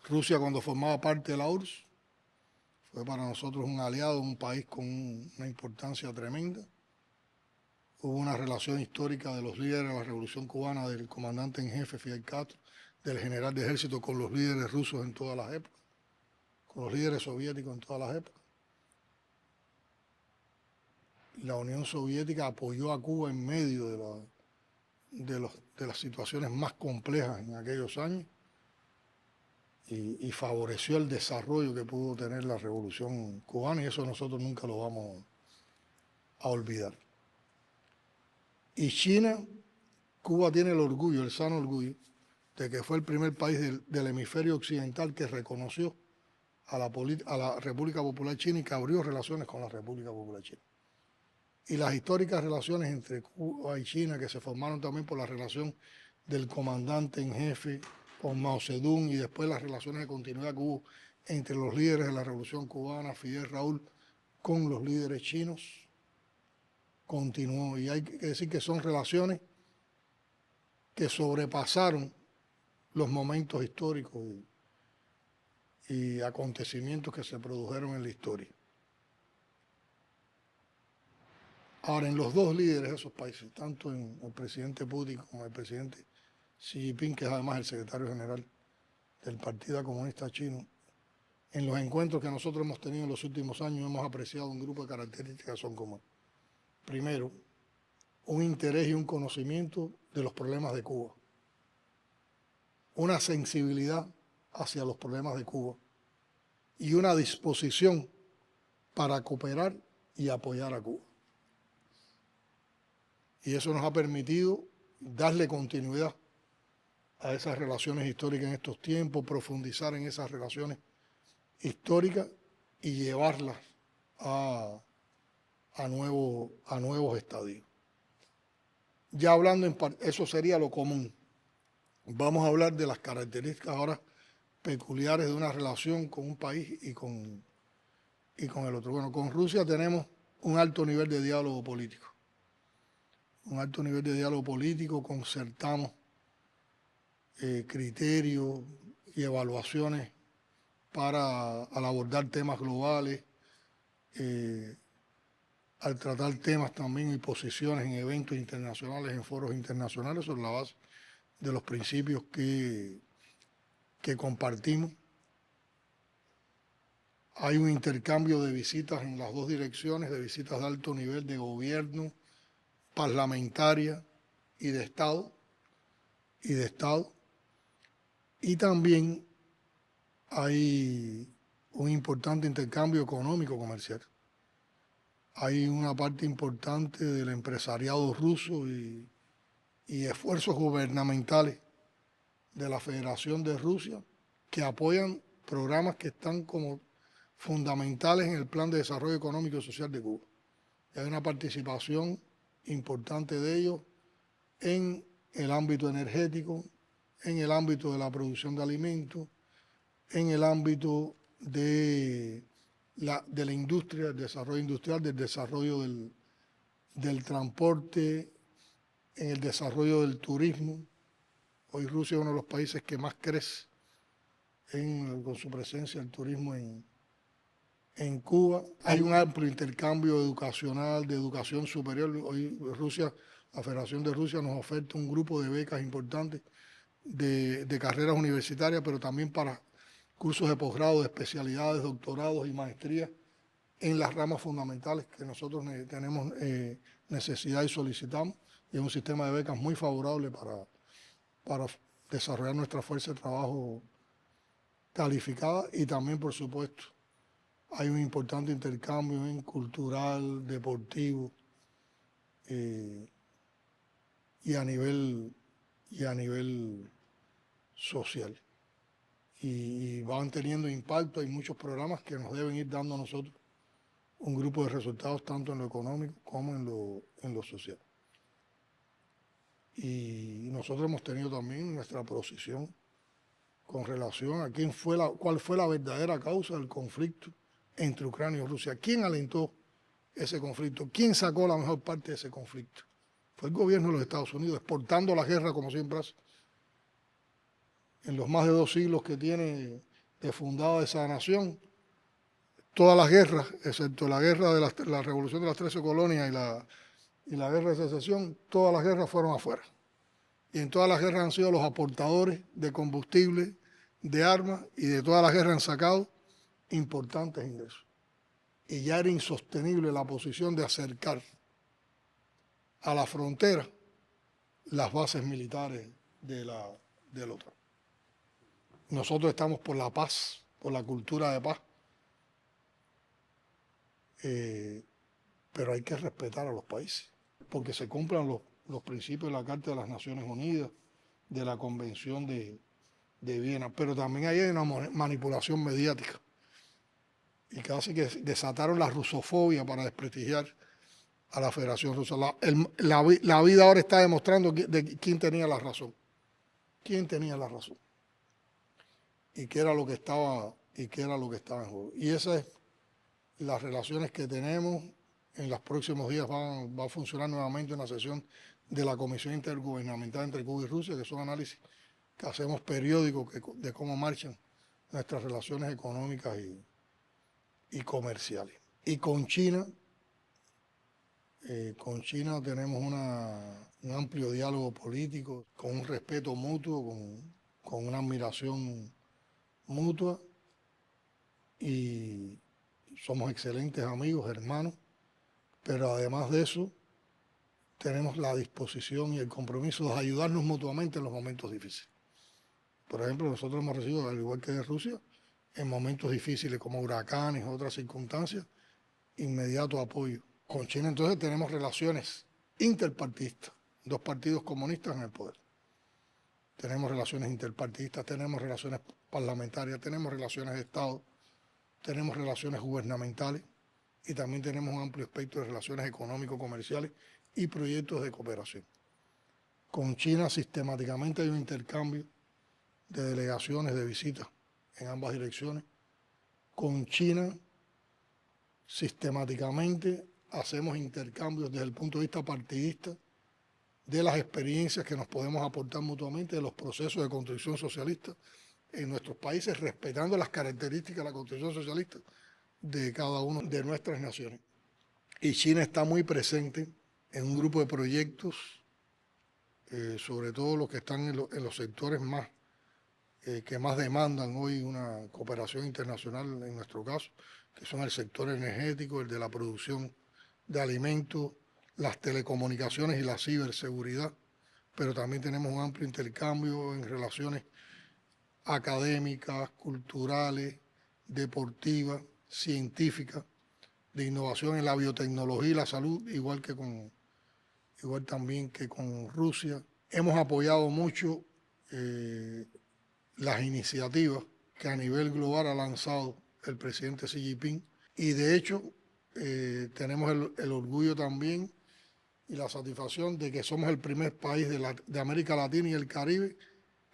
Rusia, cuando formaba parte de la URSS, fue para nosotros un aliado, un país con una importancia tremenda. Hubo una relación histórica de los líderes de la Revolución Cubana, del comandante en jefe Fidel Castro, del general de ejército con los líderes rusos en todas las épocas, con los líderes soviéticos en todas las épocas. La Unión Soviética apoyó a Cuba en medio de las situaciones más complejas en aquellos años y favoreció el desarrollo que pudo tener la Revolución Cubana, y eso nosotros nunca lo vamos a olvidar. Y China, Cuba tiene el orgullo, el sano orgullo, de que fue el primer país del hemisferio occidental que reconoció a la República Popular China y que abrió relaciones con la República Popular China. y las históricas relaciones entre Cuba y China, que se formaron también por la relación del comandante en jefe con Mao Zedong y después las relaciones de continuidad que hubo entre los líderes de la Revolución Cubana, Fidel Raúl, con los líderes chinos, continuó. Y hay que decir que son relaciones que sobrepasaron los momentos históricos y acontecimientos que se produjeron en la historia. Ahora, en los dos líderes de esos países, tanto en el presidente Putin como el presidente Xi Jinping, que es además el secretario general del Partido Comunista Chino, en los encuentros que nosotros hemos tenido en los últimos años hemos apreciado un grupo de características que son comunes. Primero, un interés y un conocimiento de los problemas de Cuba, una sensibilidad hacia los problemas de Cuba y una disposición para cooperar y apoyar a Cuba. Y eso nos ha permitido darle continuidad a esas relaciones históricas en estos tiempos, profundizar en esas relaciones históricas y llevarlas a nuevos estadios. Ya hablando, eso sería lo común. Vamos a hablar de las características ahora peculiares de una relación con un país y con el otro. Bueno, con Rusia tenemos un alto nivel de diálogo político. Concertamos criterios y evaluaciones al abordar temas globales, al tratar temas también y posiciones en eventos internacionales, en foros internacionales, sobre la base de los principios que compartimos. Hay un intercambio de visitas en las dos direcciones, de visitas de alto nivel de gobierno, parlamentaria y de Estado. Y también hay un importante intercambio económico comercial. Hay una parte importante del empresariado ruso y esfuerzos gubernamentales de la Federación de Rusia que apoyan programas que están como fundamentales en el Plan de Desarrollo Económico y Social de Cuba. Y hay una participación importante de ellos en el ámbito energético, en el ámbito de la producción de alimentos, en el ámbito de la industria, del desarrollo industrial, del desarrollo del transporte, en el desarrollo del turismo. Hoy Rusia es uno de los países que más crece con su presencia del turismo en Cuba. Hay un amplio intercambio educacional, de educación superior. Hoy la Federación de Rusia nos oferta un grupo de becas importantes de carreras universitarias, pero también para cursos de posgrado, de especialidades, doctorados y maestrías en las ramas fundamentales que nosotros tenemos necesidad y solicitamos. Y es un sistema de becas muy favorable para desarrollar nuestra fuerza de trabajo calificada. Y también, por supuesto, hay un importante intercambio en cultural, deportivo y a nivel social. Y van teniendo impacto. Hay muchos programas que nos deben ir dando a nosotros un grupo de resultados tanto en lo económico como en lo social. Y nosotros hemos tenido también nuestra posición con relación a cuál fue la verdadera causa del conflicto entre Ucrania y Rusia. ¿Quién alentó ese conflicto? ¿Quién sacó la mejor parte de ese conflicto? Fue el gobierno de los Estados Unidos, exportando la guerra como siempre hace. En los más de 2 siglos que tiene de fundada esa nación, todas las guerras, excepto la guerra de la Revolución de las 13 colonias y la guerra de secesión, todas las guerras fueron afuera. Y en todas las guerras han sido los aportadores de combustible, de armas, y de todas las guerras han sacado importantes ingresos. Y ya era insostenible la posición de acercar a la frontera las bases militares de la OTAN. Nosotros estamos por la paz, por la cultura de paz, pero hay que respetar a los países, porque se cumplan los principios de la Carta de las Naciones Unidas, de la Convención de Viena, pero también hay una manipulación mediática y casi que desataron la rusofobia para desprestigiar a la Federación Rusa. La vida ahora está demostrando quién tenía la razón. ¿Quién tenía la razón? Y qué era lo que estaba en juego. Y esas es las relaciones que tenemos. En los próximos días va a funcionar nuevamente una sesión de la Comisión Intergubernamental entre Cuba y Rusia, que son análisis que hacemos periódicos de cómo marchan nuestras relaciones económicas y comerciales. Y con China tenemos un amplio diálogo político, con un respeto mutuo, con una admiración mutua, y somos excelentes amigos, hermanos, pero además de eso tenemos la disposición y el compromiso de ayudarnos mutuamente en los momentos difíciles. Por ejemplo, nosotros hemos recibido, al igual que de Rusia, en momentos difíciles como huracanes u otras circunstancias, inmediato apoyo. Con China entonces tenemos relaciones interpartidistas, 2 partidos comunistas en el poder. Tenemos relaciones interpartidistas, tenemos relaciones parlamentarias, tenemos relaciones de Estado, tenemos relaciones gubernamentales y también tenemos un amplio espectro de relaciones económico-comerciales y proyectos de cooperación. Con China sistemáticamente hay un intercambio de delegaciones, de visitas en ambas direcciones. Con China sistemáticamente hacemos intercambios desde el punto de vista partidista de las experiencias que nos podemos aportar mutuamente de los procesos de construcción socialista en nuestros países, respetando las características de la construcción socialista de cada una de nuestras naciones. Y China está muy presente en un grupo de proyectos, sobre todo los que están en los sectores que más demandan hoy una cooperación internacional en nuestro caso, que son el sector energético, el de la producción de alimentos, las telecomunicaciones y la ciberseguridad, pero también tenemos un amplio intercambio en relaciones académicas, culturales, deportivas, científicas, de innovación en la biotecnología y la salud, igual también que con Rusia. Hemos apoyado mucho las iniciativas que a nivel global ha lanzado el presidente Xi Jinping, y de hecho tenemos el orgullo también y la satisfacción de que somos el primer país de América Latina y el Caribe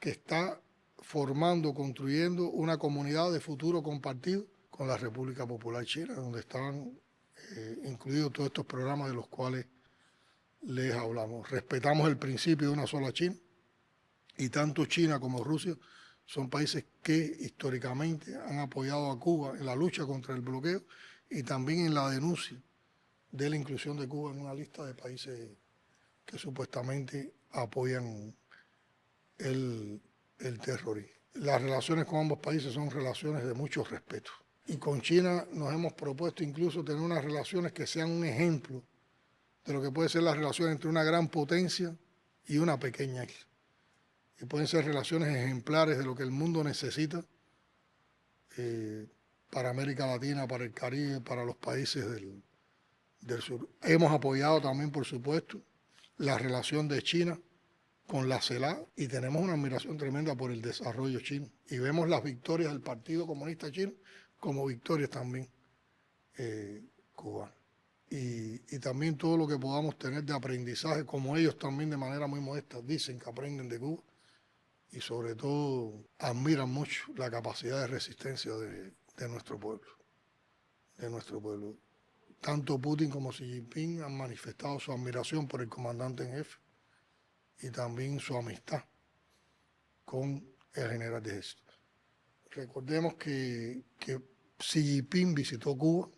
que está construyendo una comunidad de futuro compartido con la República Popular China, donde están incluidos todos estos programas de los cuales les hablamos. Respetamos el principio de una sola China, y tanto China como Rusia son países que históricamente han apoyado a Cuba en la lucha contra el bloqueo y también en la denuncia de la inclusión de Cuba en una lista de países que supuestamente apoyan el terrorismo. Las relaciones con ambos países son relaciones de mucho respeto. Y con China nos hemos propuesto incluso tener unas relaciones que sean un ejemplo de lo que puede ser la relación entre una gran potencia y una pequeña isla. Y pueden ser relaciones ejemplares de lo que el mundo necesita para América Latina, para el Caribe, para los países del sur. Hemos apoyado también, por supuesto, la relación de China con la CELAC, y tenemos una admiración tremenda por el desarrollo chino. Y vemos las victorias del Partido Comunista Chino como victorias también cubanas. Y también todo lo que podamos tener de aprendizaje, como ellos también de manera muy modesta dicen que aprenden de Cuba, y sobre todo admiran mucho la capacidad de resistencia de nuestro pueblo. Tanto Putin como Xi Jinping han manifestado su admiración por el comandante en jefe y también su amistad con el general de ejército. Recordemos que Xi Jinping visitó Cuba,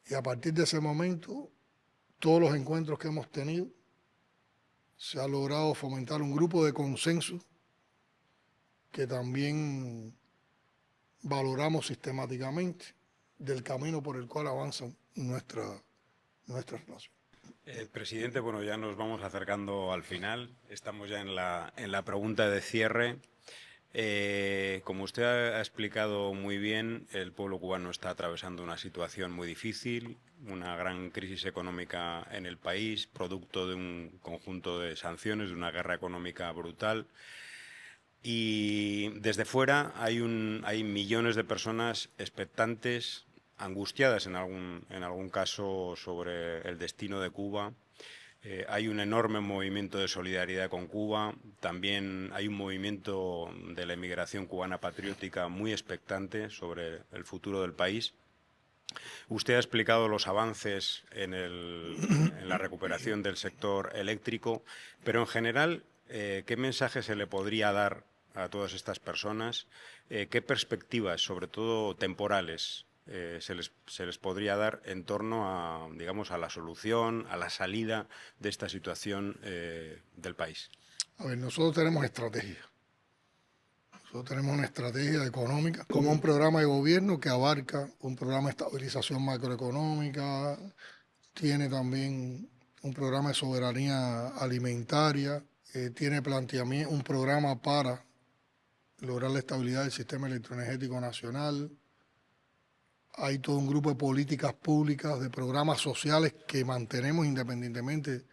y a partir de ese momento, todos los encuentros que hemos tenido, se ha logrado fomentar un grupo de consenso que también valoramos sistemáticamente del camino por el cual avanzan nuestra relación. Presidente, bueno, ya nos vamos acercando al final. Estamos ya en la pregunta de cierre. Como usted ha explicado muy bien, el pueblo cubano está atravesando una situación muy difícil, una gran crisis económica en el país, producto de un conjunto de sanciones, de una guerra económica brutal. Y desde fuera hay millones de personas expectantes, angustiadas en algún caso sobre el destino de Cuba. Hay un enorme movimiento de solidaridad con Cuba, también hay un movimiento de la emigración cubana patriótica muy expectante sobre el futuro del país. Usted ha explicado los avances en la recuperación del sector eléctrico, pero en general, ¿qué mensaje se le podría dar a todas estas personas? ¿Qué perspectivas, sobre todo temporales, se les podría dar en torno a, digamos, a la solución, a la salida de esta situación del país? A ver, nosotros tenemos estrategia. Nosotros tenemos una estrategia económica como un programa de gobierno que abarca un programa de estabilización macroeconómica, tiene también un programa de soberanía alimentaria, tiene planteamiento, un programa para lograr la estabilidad del sistema electroenergético nacional. Hay todo un grupo de políticas públicas, de programas sociales que mantenemos independientemente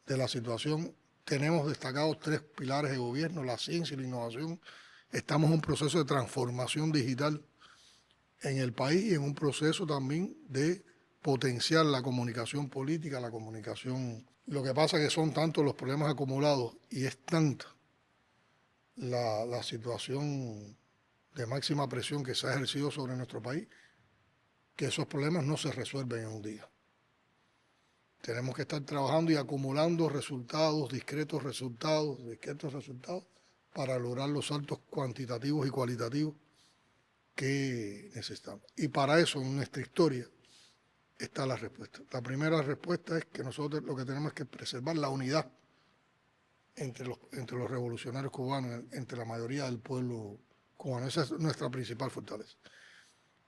de la situación. Tenemos destacados 3 pilares de gobierno, la ciencia y la innovación. Estamos en un proceso de transformación digital en el país y en un proceso también de potenciar la comunicación política, la comunicación. Lo que pasa es que son tantos los problemas acumulados y es tanta la situación de máxima presión que se ha ejercido sobre nuestro país que esos problemas no se resuelven en un día. Tenemos que estar trabajando y acumulando resultados, discretos resultados, para lograr los saltos cuantitativos y cualitativos que necesitamos. Y para eso, en nuestra historia, está la respuesta. La primera respuesta es que nosotros lo que tenemos es que preservar la unidad entre los revolucionarios cubanos, entre la mayoría del pueblo cubano. Esa es nuestra principal fortaleza.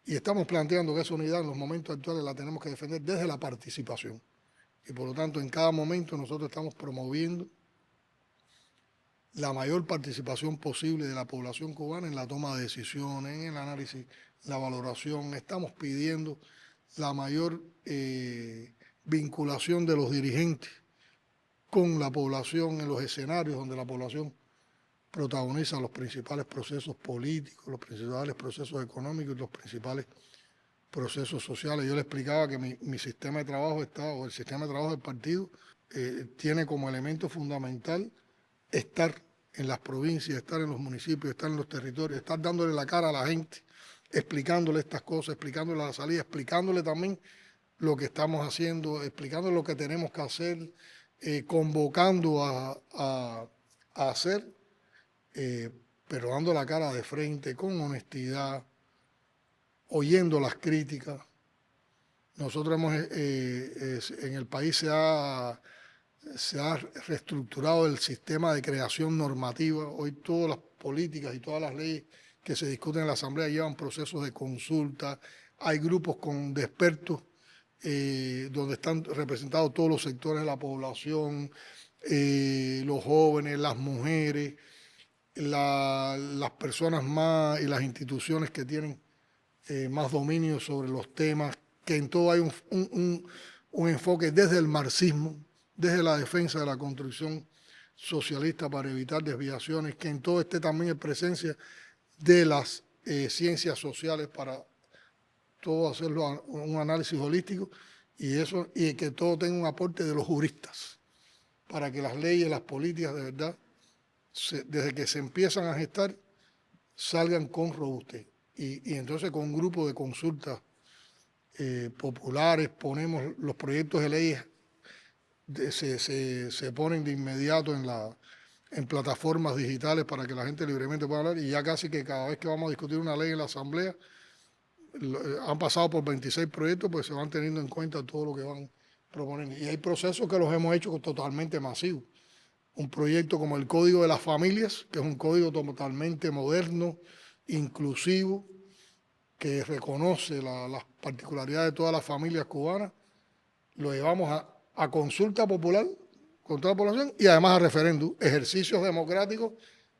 Y estamos planteando que esa unidad en los momentos actuales la tenemos que defender desde la participación. Y por lo tanto, en cada momento nosotros estamos promoviendo la mayor participación posible de la población cubana en la toma de decisiones, en el análisis, la valoración. Estamos pidiendo la mayor vinculación de los dirigentes con la población en los escenarios donde la población protagoniza los principales procesos políticos, los principales procesos económicos y los principales procesos sociales. Yo le explicaba que mi sistema de trabajo o el sistema de trabajo del partido tiene como elemento fundamental estar en las provincias, estar en los municipios, estar en los territorios, estar dándole la cara a la gente, explicándole estas cosas, explicándole la salida, explicándole también lo que estamos haciendo, explicándole lo que tenemos que hacer, convocando a hacer, pero dando la cara de frente, con honestidad, oyendo las críticas. Nosotros en el país se ha reestructurado el sistema de creación normativa. Hoy todas las políticas y todas las leyes que se discuten en la Asamblea llevan procesos de consulta. Hay grupos de expertos donde están representados todos los sectores de la población, los jóvenes, las mujeres, las personas más y las instituciones que tienen más dominio sobre los temas, que en todo hay un enfoque desde el marxismo, desde la defensa de la construcción socialista para evitar desviaciones, que en todo esté también en presencia de las ciencias sociales para todo hacerlo un análisis holístico y que todo tenga un aporte de los juristas para que las leyes, las políticas de verdad, desde que se empiezan a gestar, salgan con robustez. Y entonces con un grupo de consultas populares ponemos los proyectos de leyes, se ponen de inmediato en plataformas digitales para que la gente libremente pueda hablar, y ya casi que cada vez que vamos a discutir una ley en la Asamblea, han pasado por 26 proyectos, pues se van teniendo en cuenta todo lo que van proponiendo. Y hay procesos que los hemos hecho totalmente masivos. Un proyecto como el Código de las Familias, que es un código totalmente moderno, inclusivo, que reconoce las particularidades de todas las familias cubanas, lo llevamos a consulta popular con toda la población y además a referéndum, ejercicios democráticos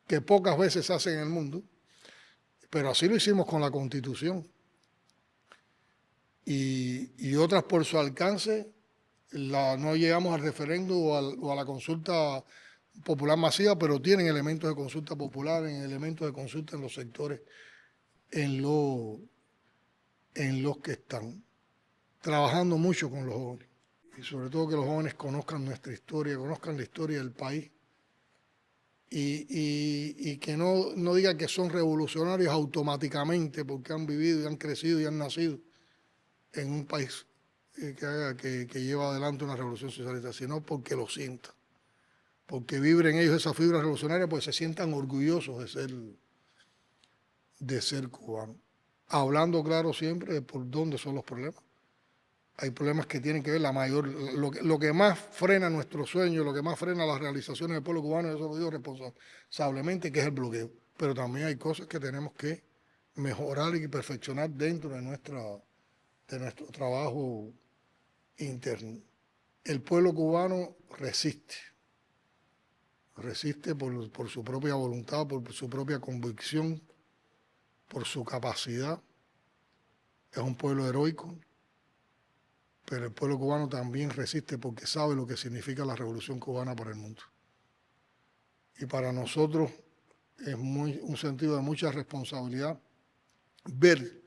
que pocas veces se hacen en el mundo, pero así lo hicimos con la Constitución. Y otras por su alcance, no llegamos al referéndum o a la consulta popular masiva, pero tienen elementos de consulta popular, elementos de consulta en los sectores, en en los que están, trabajando mucho con los jóvenes. Y sobre todo que los jóvenes conozcan nuestra historia, conozcan la historia del país y que no digan que son revolucionarios automáticamente porque han vivido y han crecido y han nacido en un país que lleva adelante una revolución socialista, sino porque lo sientan, porque vibren ellos esa fibra revolucionaria, pues se sientan orgullosos de ser cubanos. Hablando claro siempre de por dónde son los problemas. Hay problemas que tienen que ver lo que más frena nuestros sueños, lo que más frena las realizaciones del pueblo cubano, eso lo digo responsablemente, que es el bloqueo. Pero también hay cosas que tenemos que mejorar y perfeccionar dentro de nuestro trabajo interno. El pueblo cubano resiste por su propia voluntad, por su propia convicción, por su capacidad. Es un pueblo heroico. Pero el pueblo cubano también resiste porque sabe lo que significa la revolución cubana para el mundo. Y para nosotros es un sentido de mucha responsabilidad ver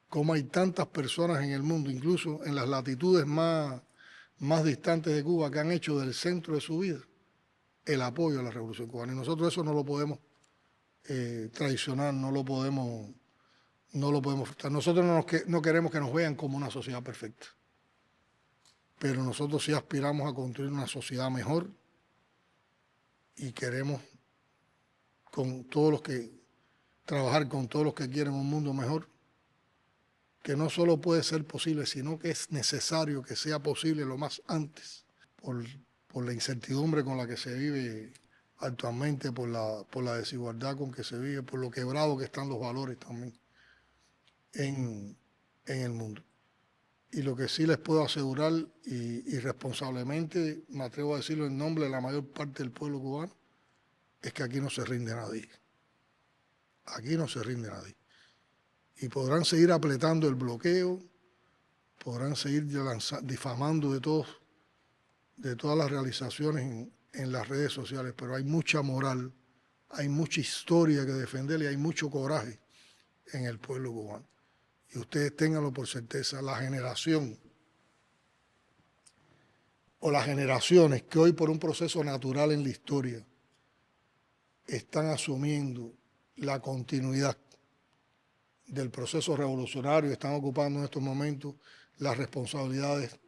cómo hay tantas personas en el mundo, incluso en las latitudes más distantes de Cuba, que han hecho del centro de su vida el apoyo a la revolución cubana. Y nosotros eso no lo podemos traicionar, no lo podemos frustrar. Nosotros no queremos que nos vean como una sociedad perfecta. Pero nosotros sí aspiramos a construir una sociedad mejor y queremos trabajar con todos los que quieren un mundo mejor, que no solo puede ser posible, sino que es necesario que sea posible lo más antes, por la incertidumbre con la que se vive actualmente, por la desigualdad con que se vive, por lo quebrado que están los valores también en el mundo. Y lo que sí les puedo asegurar, y responsablemente, me atrevo a decirlo en nombre de la mayor parte del pueblo cubano, es que aquí no se rinde nadie. Aquí no se rinde nadie. Y podrán seguir apretando el bloqueo, podrán seguir difamando de todas las realizaciones en las redes sociales, pero hay mucha moral, hay mucha historia que defender y hay mucho coraje en el pueblo cubano. Y ustedes ténganlo por certeza, la generación o las generaciones que hoy por un proceso natural en la historia están asumiendo la continuidad del proceso revolucionario, están ocupando en estos momentos las responsabilidades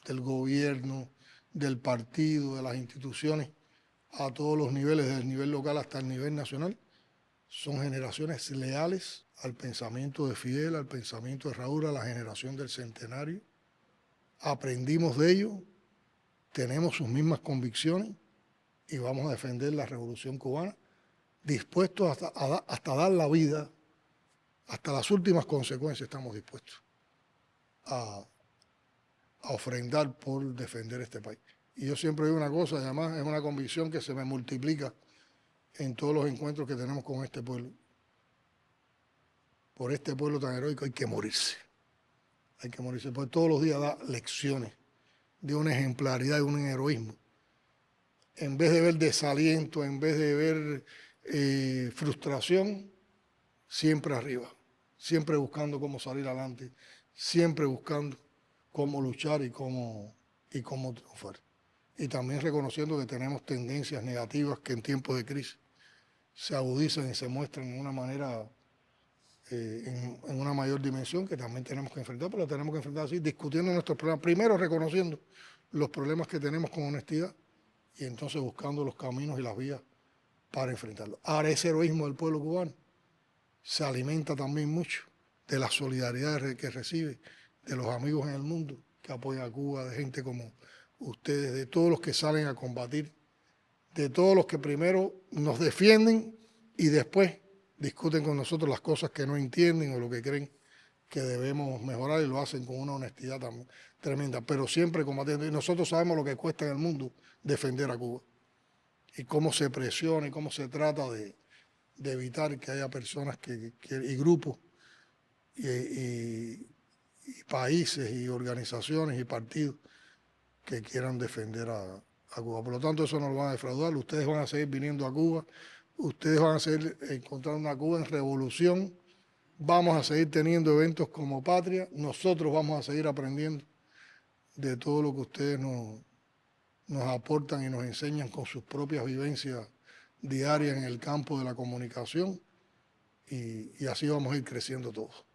del gobierno, del partido, de las instituciones, a todos los niveles, desde el nivel local hasta el nivel nacional, son generaciones leales al pensamiento de Fidel, al pensamiento de Raúl, a la generación del centenario. Aprendimos de ellos, tenemos sus mismas convicciones y vamos a defender la revolución cubana, dispuestos hasta dar la vida, hasta las últimas consecuencias estamos dispuestos a ofrendar por defender este país. Y yo siempre digo una cosa, además es una convicción que se me multiplica en todos los encuentros que tenemos con este pueblo. Por este pueblo tan heroico hay que morirse. Hay que morirse, porque todos los días da lecciones de una ejemplaridad, de un heroísmo. En vez de ver desaliento, en vez de ver frustración, siempre arriba, siempre buscando cómo salir adelante, siempre buscando cómo luchar y cómo triunfar. Y también reconociendo que tenemos tendencias negativas que en tiempos de crisis se agudizan y se muestran de una manera, en una mayor dimensión, que también tenemos que enfrentar, pero la tenemos que enfrentar así, discutiendo nuestros problemas, primero reconociendo los problemas que tenemos con honestidad y entonces buscando los caminos y las vías para enfrentarlos. Ahora, ese heroísmo del pueblo cubano se alimenta también mucho de la solidaridad que recibe de los amigos en el mundo que apoyan a Cuba, de gente como ustedes, de todos los que salen a combatir, de todos los que primero nos defienden y después discuten con nosotros las cosas que no entienden o lo que creen que debemos mejorar, y lo hacen con una honestidad tremenda, pero siempre combatiendo. Y nosotros sabemos lo que cuesta en el mundo defender a Cuba y cómo se presiona y cómo se trata de evitar que haya personas y grupos y países y organizaciones y partidos que quieran defender a Cuba. Por lo tanto, eso no lo van a defraudar. Ustedes van a seguir viniendo a Cuba. Ustedes van a seguir encontrando una Cuba en revolución, vamos a seguir teniendo eventos como Patria, nosotros vamos a seguir aprendiendo de todo lo que ustedes nos aportan y nos enseñan con sus propias vivencias diarias en el campo de la comunicación, y así vamos a ir creciendo todos.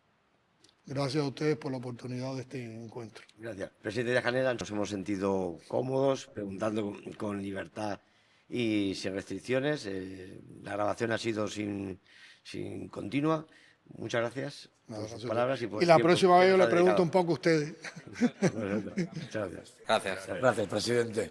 Gracias a ustedes por la oportunidad de este encuentro. Gracias. Presidente Llajanera, nos hemos sentido cómodos, preguntando con libertad y sin restricciones. La grabación ha sido sin continua. Muchas gracias por sus palabras. Y la próxima vez yo le pregunto un poco a ustedes. Muchas gracias. Gracias. Gracias, presidente.